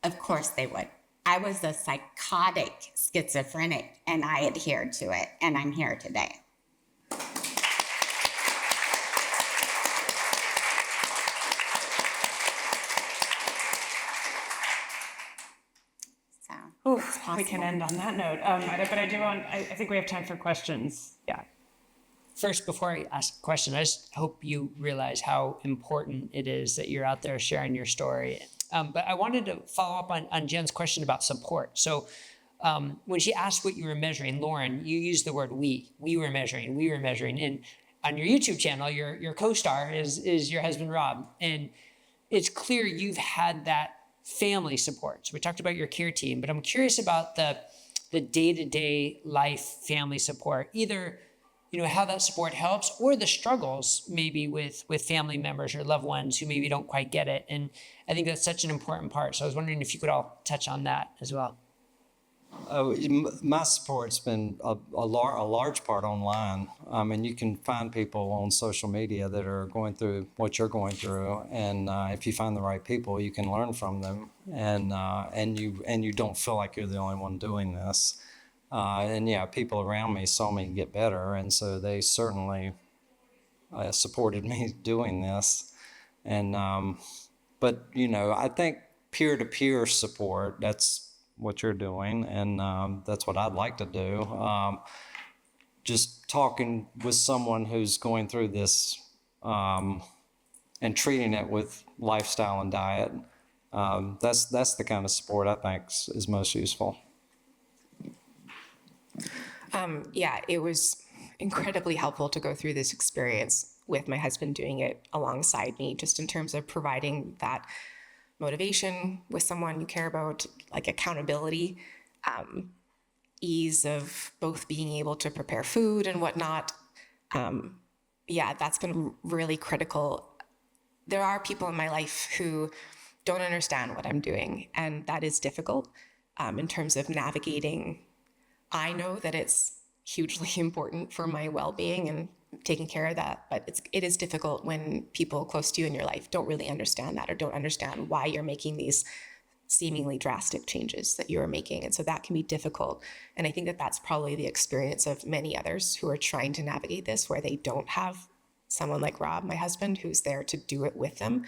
Speaker 3: Of course they would. I was a psychotic schizophrenic and I adhered to it, and I'm here today.
Speaker 2: We can end on that note. But I think we have time for questions. Yeah.
Speaker 1: First, before I ask a question, I just hope you realize how important it is that you're out there sharing your story. But I wanted to follow up on Jen's question about support. So when she asked what you were measuring, Lauren, you used the word we were measuring. And on your YouTube channel, your co-star is your husband, Rob. And it's clear you've had that family support. So we talked about your care team, but I'm curious about the day-to-day life family support, either how that support helps or the struggles maybe with family members or loved ones who maybe don't quite get it. And I think that's such an important part. So I was wondering if you could all touch on that as well.
Speaker 5: My support's been a large part online. And you can find people on social media that are going through what you're going through. And if you find the right people, you can learn from them. And you don't feel like you're the only one doing this. And yeah, people around me saw me get better, and so they certainly supported me doing this. And but I think peer-to-peer support, that's what you're doing, and that's what I'd like to do. Just talking with someone who's going through this and treating it with lifestyle and diet, that's the kind of support I think is most useful.
Speaker 4: Yeah, it was incredibly helpful to go through this experience with my husband doing it alongside me, just in terms of providing that motivation with someone you care about, like accountability, ease of both being able to prepare food and whatnot. Yeah, that's been really critical. There are people in my life who don't understand what I'm doing, and that is difficult in terms of navigating. I know that it's hugely important for my well-being and taking care of that, but it is difficult when people close to you in your life don't really understand that, or don't understand why you're making these seemingly drastic changes that you're making. And so that can be difficult. And I think that that's probably the experience of many others who are trying to navigate this, where they don't have someone like Rob, my husband, who's there to do it with them.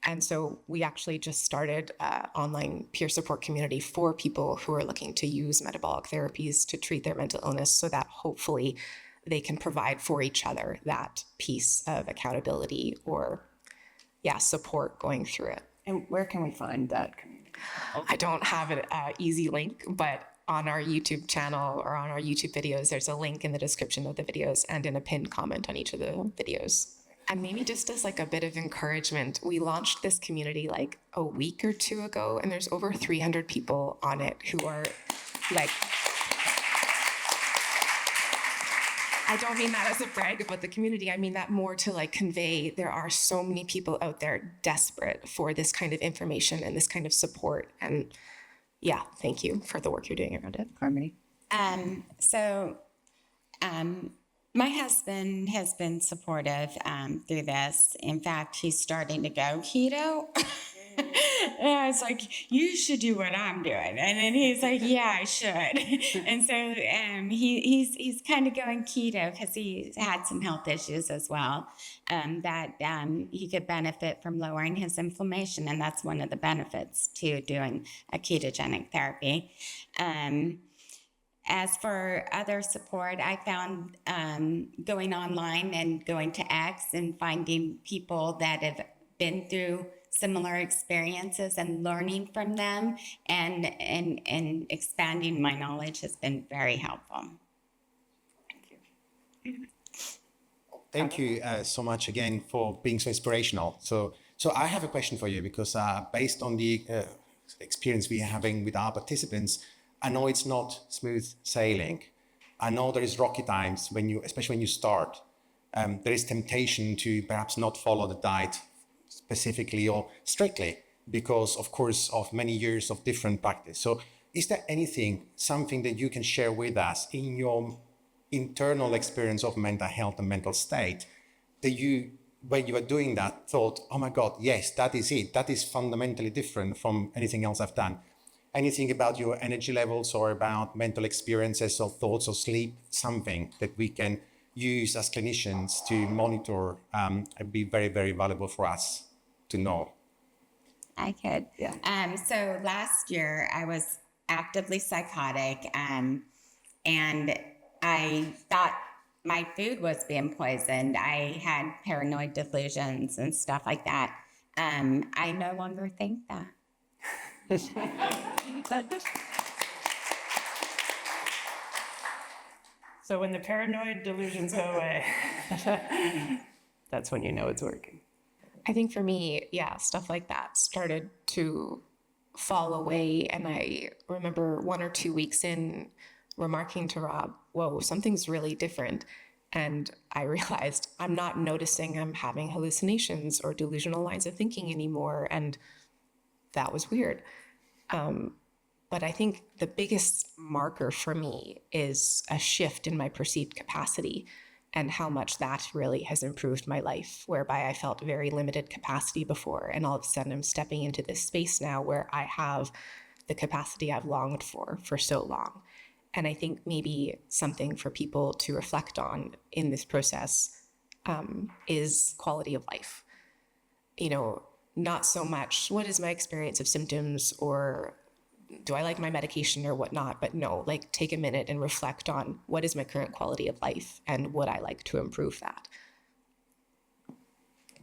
Speaker 4: And so we actually just started an online peer support community for people who are looking to use metabolic therapies to treat their mental illness, so that hopefully they can provide for each other that piece of accountability or, support going through it.
Speaker 2: And where can we find that community?
Speaker 4: I don't have an easy link, but on our YouTube channel or on our YouTube videos, there's a link in the description of the videos and in a pinned comment on each of the videos. And maybe just as like a bit of encouragement, we launched this community like a week or two ago, and there's over 300 people on it who are like, I don't mean that as a brag about the community. I mean that more to like convey there are so many people out there desperate for this kind of information and this kind of support. And yeah, thank you for the work you're doing around it.
Speaker 2: Harmony?
Speaker 3: My husband has been supportive through this. In fact, he's starting to go keto. And I was like, you should do what I'm doing. And then he's like, yeah, I should. And so he's kind of going keto because he's had some health issues as well, that he could benefit from lowering his inflammation. And that's one of the benefits to doing a ketogenic therapy. As for other support, I found going online and going to X and finding people that have been through similar experiences and learning from them and expanding my knowledge has been very helpful.
Speaker 6: Thank you so much again for being so inspirational. So I have a question for you, because based on the experience we're having with our participants, I know it's not smooth sailing. I know there is rocky times especially when you start. There is temptation to perhaps not follow the diet specifically or strictly because, of course, of many years of different practice. So is there something that you can share with us in your internal experience of mental health and mental state that you, when you were doing that, thought, oh my God, yes, that is it. That is fundamentally different from anything else I've done. Anything about your energy levels or about mental experiences or thoughts or sleep, something that we can use as clinicians to monitor and be very, very valuable for us to know.
Speaker 3: I could.
Speaker 2: Yeah.
Speaker 3: So last year I was actively psychotic and I thought my food was being poisoned. I had paranoid delusions and stuff like that. I no longer think that.
Speaker 2: So when the paranoid delusions go away, that's when you know it's working.
Speaker 4: I think for me, stuff like that started to fall away. And I remember 1 or 2 weeks in remarking to Rob, whoa, something's really different. And I realized I'm not noticing I'm having hallucinations or delusional lines of thinking anymore. And that was weird. But I think the biggest marker for me is a shift in my perceived capacity and how much that really has improved my life, whereby I felt very limited capacity before. And all of a sudden I'm stepping into this space now where I have the capacity I've longed for so long. And I think maybe something for people to reflect on in this process is quality of life. Not so much what is my experience of symptoms or do I like my medication or whatnot, but no, like take a minute and reflect on what is my current quality of life and would I like to improve that?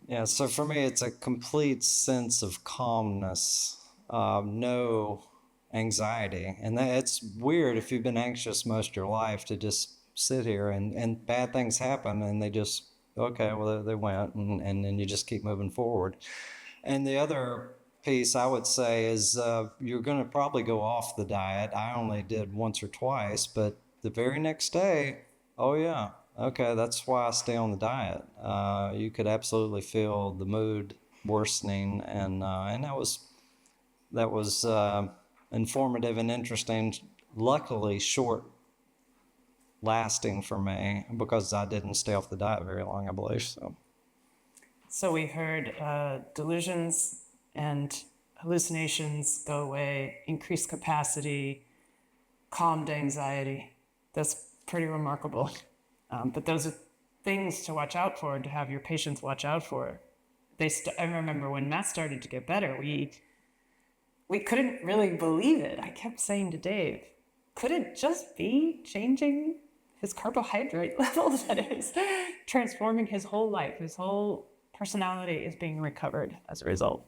Speaker 5: Yeah, so for me, it's a complete sense of calmness, no anxiety. And it's weird if you've been anxious most of your life to just sit here and bad things happen and they just, okay, well, they went and then you just keep moving forward. And the other piece I would say is you're going to probably go off the diet. I only did once or twice, but the very next day, oh yeah, okay, that's why I stay on the diet. You could absolutely feel the mood worsening, and that was informative and interesting. Luckily, short lasting for me because I didn't stay off the diet very long, I believe.
Speaker 2: So we heard delusions and hallucinations go away, increased capacity, calmed anxiety. That's pretty remarkable. But those are things to watch out for and to have your patients watch out for. I remember when Matt started to get better, we couldn't really believe it. I kept saying to Dave, could it just be changing his carbohydrate level that is transforming his whole life? His whole personality is being recovered as a result.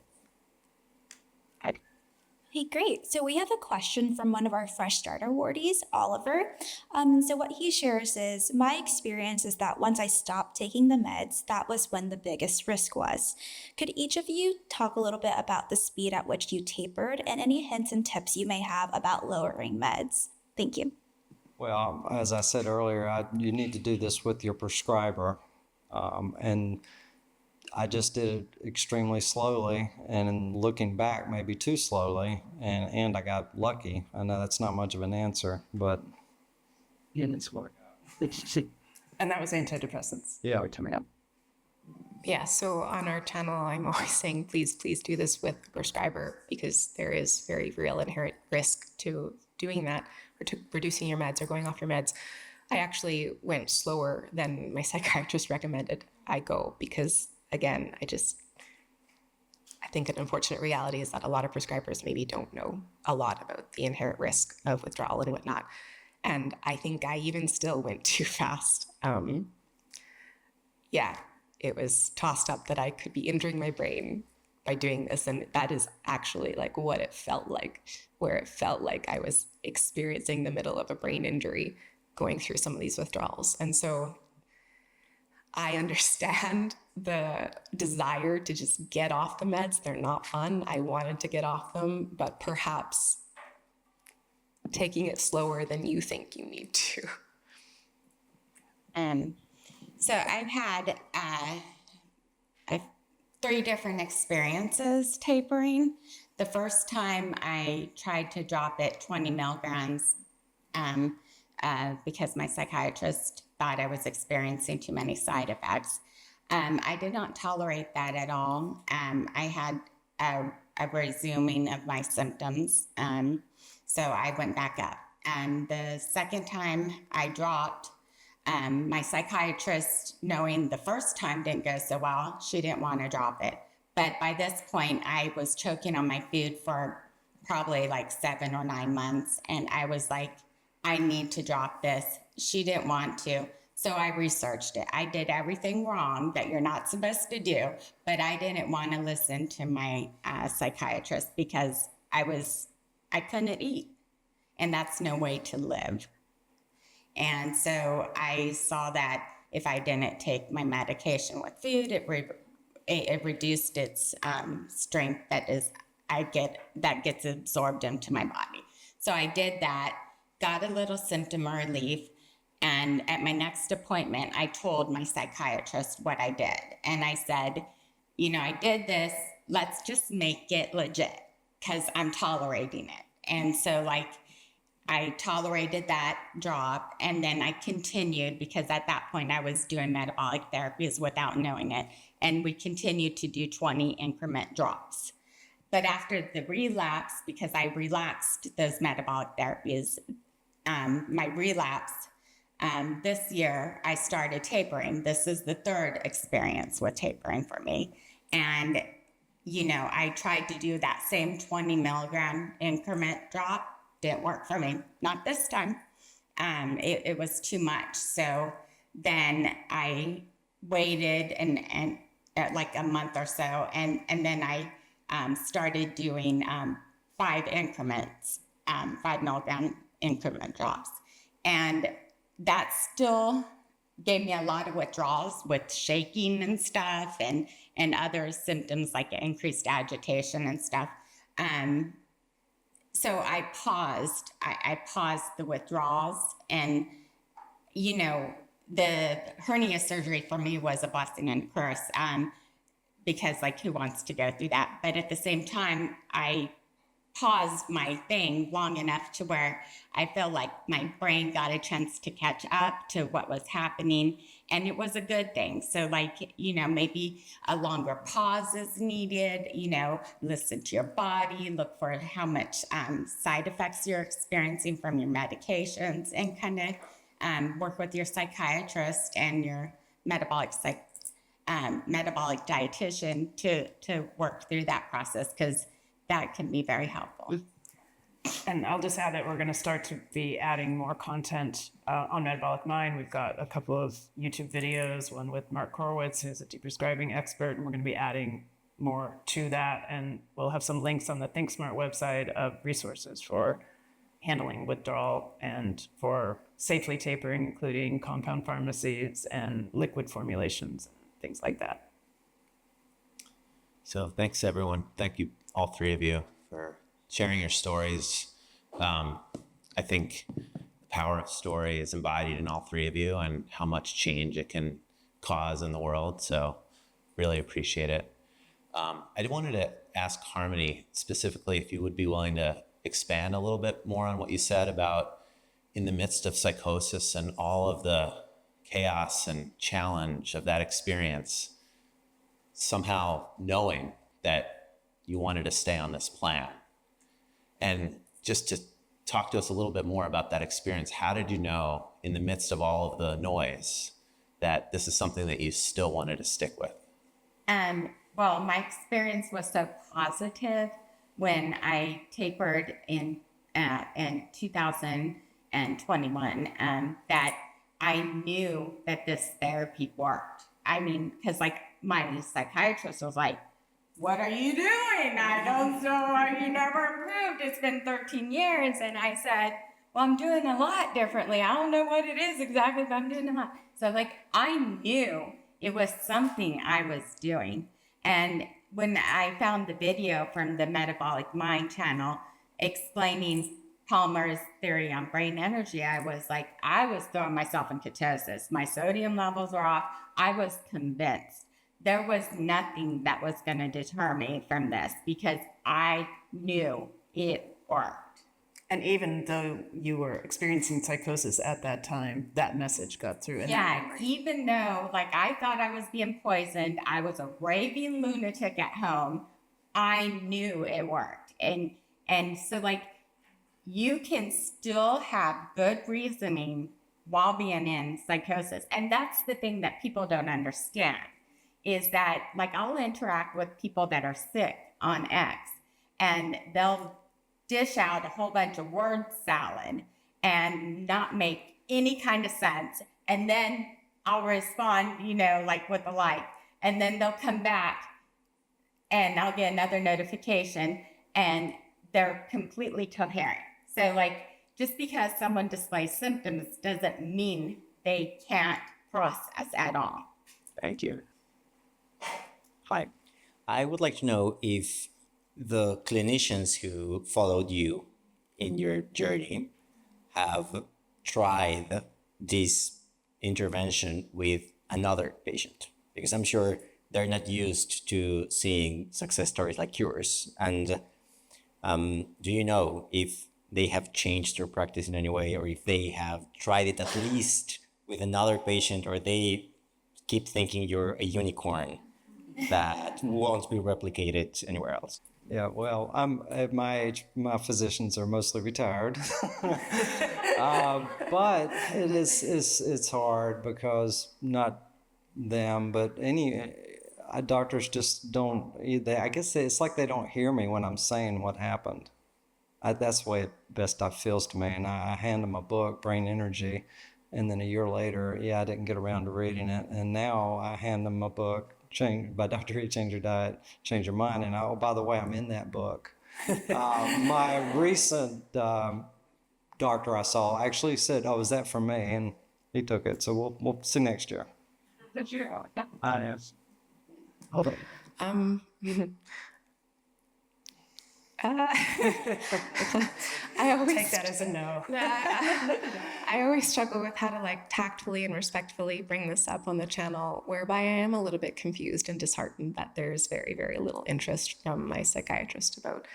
Speaker 7: Hey, great. So we have a question from one of our Fresh Starter awardees, Oliver. So what he shares is, my experience is that once I stopped taking the meds, that was when the biggest risk was. Could each of you talk a little bit about the speed at which you tapered and any hints and tips you may have about lowering meds? Thank you.
Speaker 5: Well, as I said earlier, you need to do this with your prescriber. And I just did it extremely slowly, and looking back, maybe too slowly, and I got lucky. I know that's not much of an answer, but
Speaker 1: Yeah, that's what.
Speaker 2: And that was antidepressants.
Speaker 5: yeah.
Speaker 1: Coming up.
Speaker 4: Yeah, so on our channel, I'm always saying, please do this with a prescriber because there is very real inherent risk to doing that or to reducing your meds or going off your meds. I actually went slower than my psychiatrist recommended I go because, again, I think an unfortunate reality is that a lot of prescribers maybe don't know a lot about the inherent risk of withdrawal and whatnot. And I think I even still went too fast. It was tossed up that I could be injuring my brain by doing this. And that is actually like what it felt like, where it felt like I was experiencing the middle of a brain injury going through some of these withdrawals. And so I understand the desire to just get off the meds. They're not fun. I wanted to get off them, but perhaps taking it slower than you think you need to.
Speaker 3: So I've had 3 different experiences tapering. The first time I tried to drop it 20 milligrams because my psychiatrist thought I was experiencing too many side effects. I did not tolerate that at all. I had a resuming of my symptoms, so I went back up. And the second time I dropped, my psychiatrist, knowing the first time didn't go so well, she didn't want to drop it. But by this point, I was choking on my food for probably like 7 or 9 months. And I was like, I need to drop this. She didn't want to. So I researched it. I did everything wrong that you're not supposed to do, but I didn't want to listen to my psychiatrist because I couldn't eat. And that's no way to live. And so I saw that if I didn't take my medication with food, it reduced its strength that gets absorbed into my body. So I did that, got a little symptom relief, and at my next appointment, I told my psychiatrist what I did. And I said, I did this, let's just make it legit because I'm tolerating it. And so I tolerated that drop, and then I continued because at that point I was doing metabolic therapies without knowing it, and we continued to do 20 increment drops. But after the relapse, because I relaxed those metabolic therapies, my relapse, this year I started tapering. This is the third experience with tapering for me. And, I tried to do that same 20 milligram increment drop. Didn't work for me. Not this time. It was too much. So then I waited and like a month or so. And then I started doing 5 increments, 5 milligram increment drops. And that still gave me a lot of withdrawals with shaking and stuff and other symptoms like increased agitation and stuff. So I paused. I paused the withdrawals, and the hernia surgery for me was a blessing and a curse, because who wants to go through that? But at the same time, I paused my thing long enough to where I feel like my brain got a chance to catch up to what was happening, and it was a good thing. So maybe a longer pause is needed, listen to your body, look for how much side effects you're experiencing from your medications, and kind of work with your psychiatrist and your metabolic dietitian to work through that process, because that can be very helpful.
Speaker 2: And I'll just add that we're going to start to be adding more content on Metabolic Mind. We've got a couple of YouTube videos, one with Mark Korowitz, who's a deprescribing expert, and we're going to be adding more to that. And we'll have some links on the ThinkSmart website of resources for handling withdrawal and for safely tapering, including compound pharmacies and liquid formulations, things like that.
Speaker 8: So thanks, everyone. Thank you, all three of you, for sharing your stories. I think the power of story is embodied in all three of you and how much change it can cause in the world. So really appreciate it. I wanted to ask Harmony specifically if you would be willing to expand a little bit more on what you said about in the midst of psychosis and all of the chaos and challenge of that experience, somehow knowing that you wanted to stay on this plan. And just to talk to us a little bit more about that experience. How did you know in the midst of all of the noise that this is something that you still wanted to stick with?
Speaker 3: Well, my experience was so positive when I tapered in 2021 that I knew that this therapy worked. I mean, because my psychiatrist was like, "What are you doing? I don't know, you never improved. It's been 13 years. And I said, "Well, I'm doing a lot differently. I don't know what it is exactly, but I'm doing a lot." So I knew it was something I was doing. And when I found the video from the Metabolic Mind channel explaining Palmer's theory on brain energy, I was throwing myself in ketosis. My sodium levels were off. I was convinced. There was nothing that was going to deter me from this because I knew it worked.
Speaker 2: And even though you were experiencing psychosis at that time, that message got through.
Speaker 3: Yeah, even though I thought I was being poisoned, I was a raving lunatic at home, I knew it worked. And so you can still have good reasoning while being in psychosis. And that's the thing that people don't understand is that I'll interact with people that are sick on X and they'll dish out a whole bunch of word salad and not make any kind of sense. And then I'll respond, with a like, and then they'll come back and I'll get another notification and they're completely coherent. So just because someone displays symptoms doesn't mean they can't process at all.
Speaker 8: Thank you.
Speaker 9: Hi. I would like to know if the clinicians who followed you in your journey have tried this intervention with another patient, because I'm sure they're not used to seeing success stories like yours. And do you know if they have changed their practice in any way, or if they have tried it at least with another patient, or they keep thinking you're a unicorn that won't be replicated anywhere else?
Speaker 5: Yeah, well, I'm at my age, my physicians are mostly retired. But it's hard because not them, but any doctors just don't, I guess it's like they don't hear me when I'm saying what happened. That's the way it best feels to me. And I hand them a book, Brain Energy, and then a year later, I didn't get around to reading it. And now I hand them a book, by Dr. E, Change Your Diet, Change Your Mind. And by the way, I'm in that book. My recent doctor I saw actually said, "Oh, is that for me?" And he took it. So we'll see next year.
Speaker 4: I always
Speaker 2: Take that as a no.
Speaker 4: I always struggle with how to like tactfully and respectfully bring this up on the channel, whereby I am a little bit confused and disheartened that there's very, very little interest from my psychiatrist about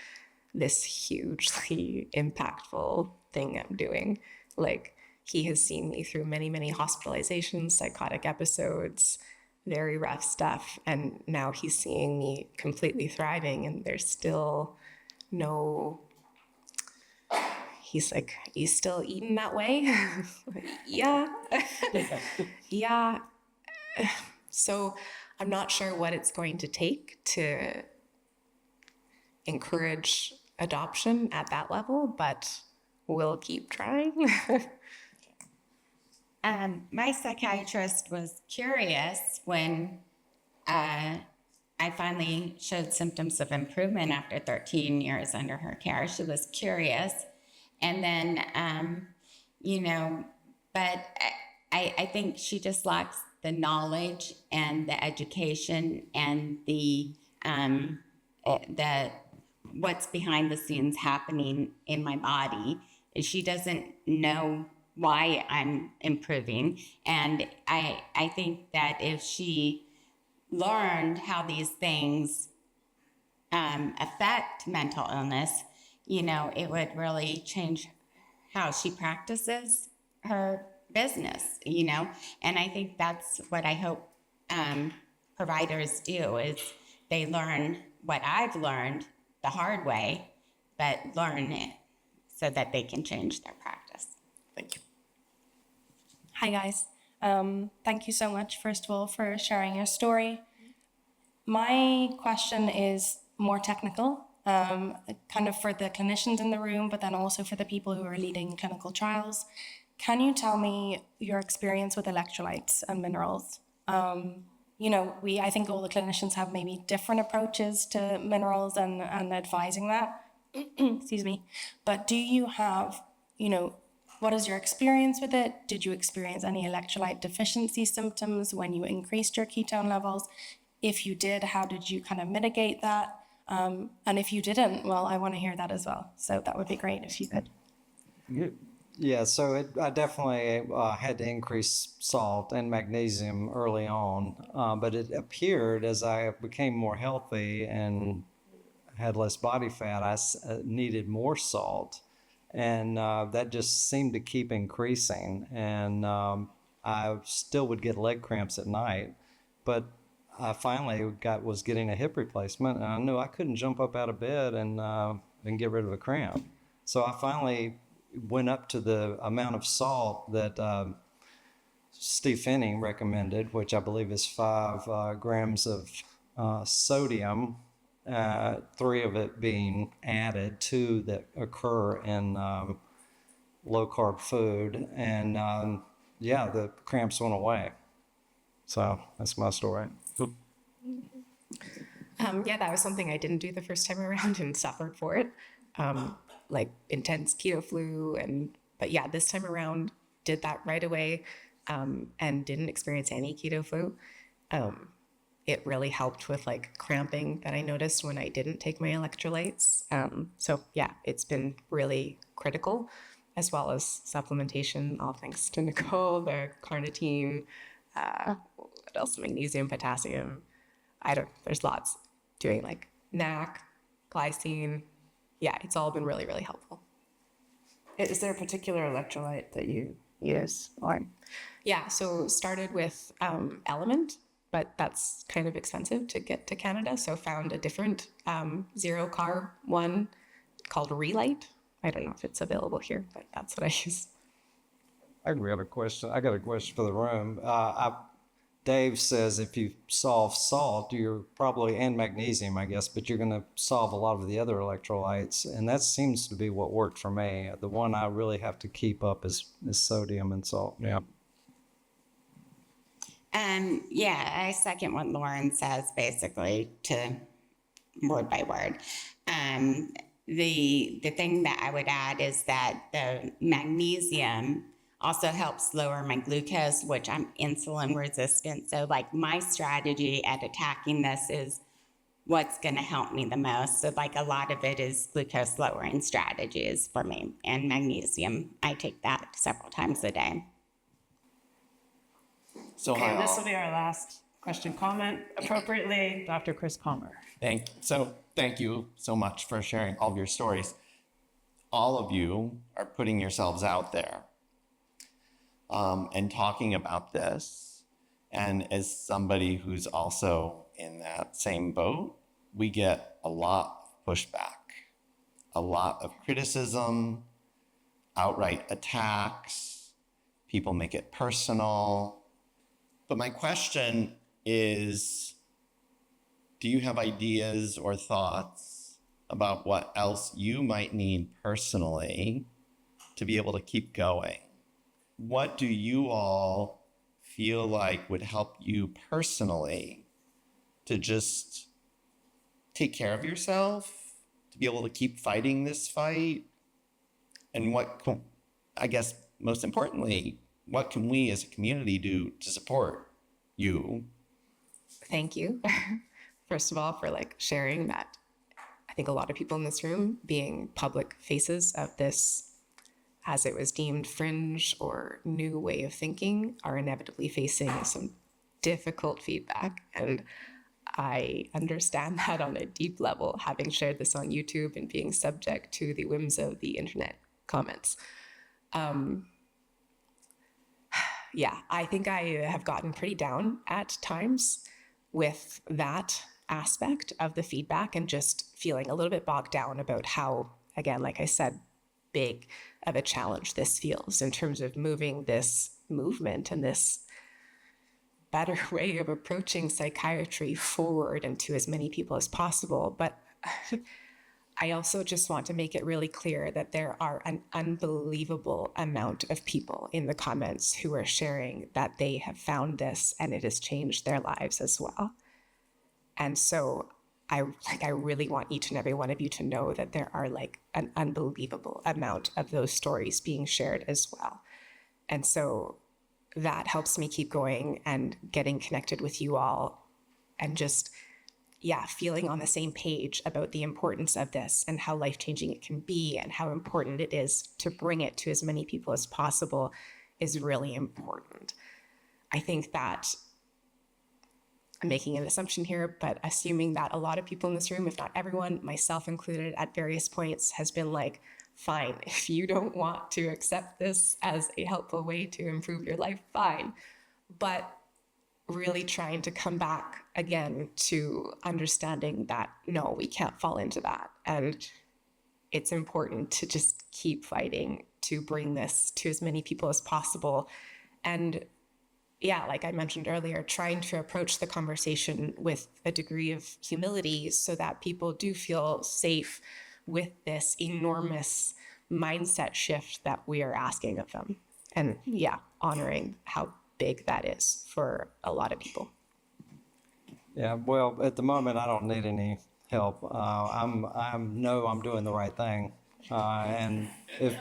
Speaker 4: this hugely impactful thing I'm doing. Like, he has seen me through many, many hospitalizations, psychotic episodes, very rough stuff, and now he's seeing me completely thriving, and there's still no... He's like, "You still eating that way?" Like, yeah. Yeah. So I'm not sure what it's going to take to encourage adoption at that level, but we'll keep trying.
Speaker 3: My psychiatrist was curious when I finally showed symptoms of improvement after 13 years under her care. She was curious. And then, but I think she just lacks the knowledge and the education and the what's behind the scenes happening in my body. She doesn't know why I'm improving. And I think that if she learned how these things affect mental illness, it would really change how she practices her business, and I think that's what I hope providers do, is they learn what I've learned the hard way, but learn it so that they can change their practice.
Speaker 4: Thank you.
Speaker 10: Hi, guys. Thank you so much, first of all, for sharing your story. My question is more technical, kind of for the clinicians in the room, but then also for the people who are leading clinical trials. Can you tell me your experience with electrolytes and minerals? I think all the clinicians have maybe different approaches to minerals and advising that. Excuse me. But do you have, what is your experience with it? Did you experience any electrolyte deficiency symptoms when you increased your ketone levels? If you did, how did you kind of mitigate that? And if you didn't, well, I want to hear that as well. So that would be great if you could.
Speaker 5: Yeah, so I definitely had to increase salt and magnesium early on, but it appeared as I became more healthy and had less body fat, I needed more salt, and that just seemed to keep increasing, and I still would get leg cramps at night, but I finally was getting a hip replacement, and I knew I couldn't jump up out of bed and get rid of a cramp. So I finally went up to the amount of salt that Steve Finning recommended, which I believe is 5 grams of sodium, 3 of it being added, 2 that occur in low-carb food. And the cramps went away. So that's my story.
Speaker 4: That was something I didn't do the first time around and suffered for it. Like intense keto flu, but this time around did that right away, and didn't experience any keto flu. It really helped with like cramping that I noticed when I didn't take my electrolytes. It's been really critical, as well as supplementation, all thanks to Nicole, the carnitine, what else, magnesium, potassium. There's lots, doing like NAC, glycine. Yeah, it's all been really, really helpful.
Speaker 2: Is there a particular electrolyte that you use? Or
Speaker 4: Yeah, so started with Element, but that's kind of expensive to get to Canada. So found a different zero carb one called Relight. I don't know if it's available here, but that's what I use.
Speaker 5: I got a question. I got a question for the room. Dave says if you solve salt, you're probably, and magnesium, I guess, but you're going to solve a lot of the other electrolytes. And that seems to be what worked for me. The one I really have to keep up is sodium and salt. Yeah.
Speaker 3: Yeah, I second what Lauren says, basically, to word by word. The thing that I would add is that the magnesium also helps lower my glucose, which I'm insulin resistant. So like my strategy at attacking this is what's going to help me the most. So like a lot of it is glucose lowering strategies for me, and magnesium. I take that several times a day.
Speaker 11: So
Speaker 2: Okay, this will be our last question. Comment appropriately, Dr. Chris Palmer.
Speaker 11: thank you so much for sharing all of your stories. All of you are putting yourselves out there and talking about this. And as somebody who's also in that same boat, we get a lot of pushback, a lot of criticism, outright attacks. People make it personal. But my question is, do you have ideas or thoughts about what else you might need personally to be able to keep going? What do you all feel like would help you personally to just take care of yourself, to be able to keep fighting this fight? And I guess most importantly, what can we as a community do to support you?
Speaker 4: Thank you, first of all, for like sharing that. I think a lot of people in this room, being public faces of this, as it was deemed fringe or new way of thinking, are inevitably facing some difficult feedback. And I understand that on a deep level, having shared this on YouTube and being subject to the whims of the internet comments. Yeah, I think I have gotten pretty down at times with that aspect of the feedback and just feeling a little bit bogged down about how, again, like I said, big of a challenge this feels in terms of moving this movement and this better way of approaching psychiatry forward and to as many people as possible. But I also just want to make it really clear that there are an unbelievable amount of people in the comments who are sharing that they have found this and it has changed their lives as well. And so I really want each and every one of you to know that there are like an unbelievable amount of those stories being shared as well. And so that helps me keep going and getting connected with you all and just, feeling on the same page about the importance of this and how life-changing it can be and how important it is to bring it to as many people as possible is really important. I think that I'm making an assumption here, but assuming that a lot of people in this room, if not everyone, myself included at various points, has been like, fine, if you don't want to accept this as a helpful way to improve your life, fine. But really trying to come back again to understanding that, no, we can't fall into that. And it's important to just keep fighting to bring this to as many people as possible. And like I mentioned earlier, trying to approach the conversation with a degree of humility so that people do feel safe with this enormous mindset shift that we are asking of them. And honoring how big that is for a lot of people.
Speaker 5: Yeah, well, at the moment, I don't need any help. I know I'm doing the right thing. And if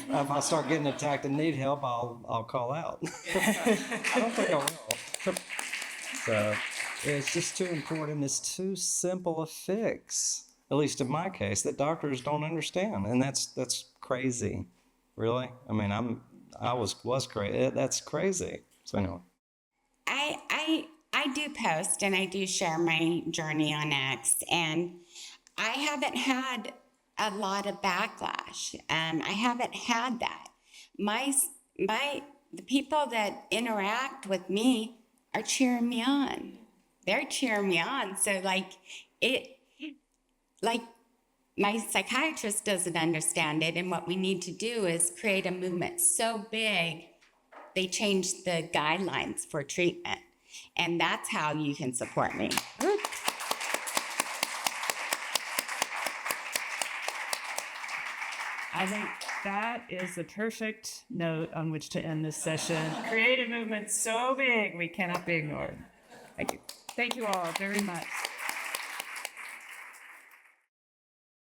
Speaker 5: I start getting attacked and need help, I'll call out. I don't think I will. So it's just too important. It's too simple a fix, at least in my case, that doctors don't understand. And that's crazy. Really? I mean, I was crazy. That's crazy. So anyway.
Speaker 3: I do post and I do share my journey on X, and I haven't had a lot of backlash. I haven't had that. The people that interact with me are cheering me on. they're cheering me on. So like my psychiatrist doesn't understand it. And what we need to do is create a movement so big, they change the guidelines for treatment. And that's how you can support me.
Speaker 2: I think that is a perfect note on which to end this session. Create a movement so big we cannot be ignored. Thank you. Thank you all very much.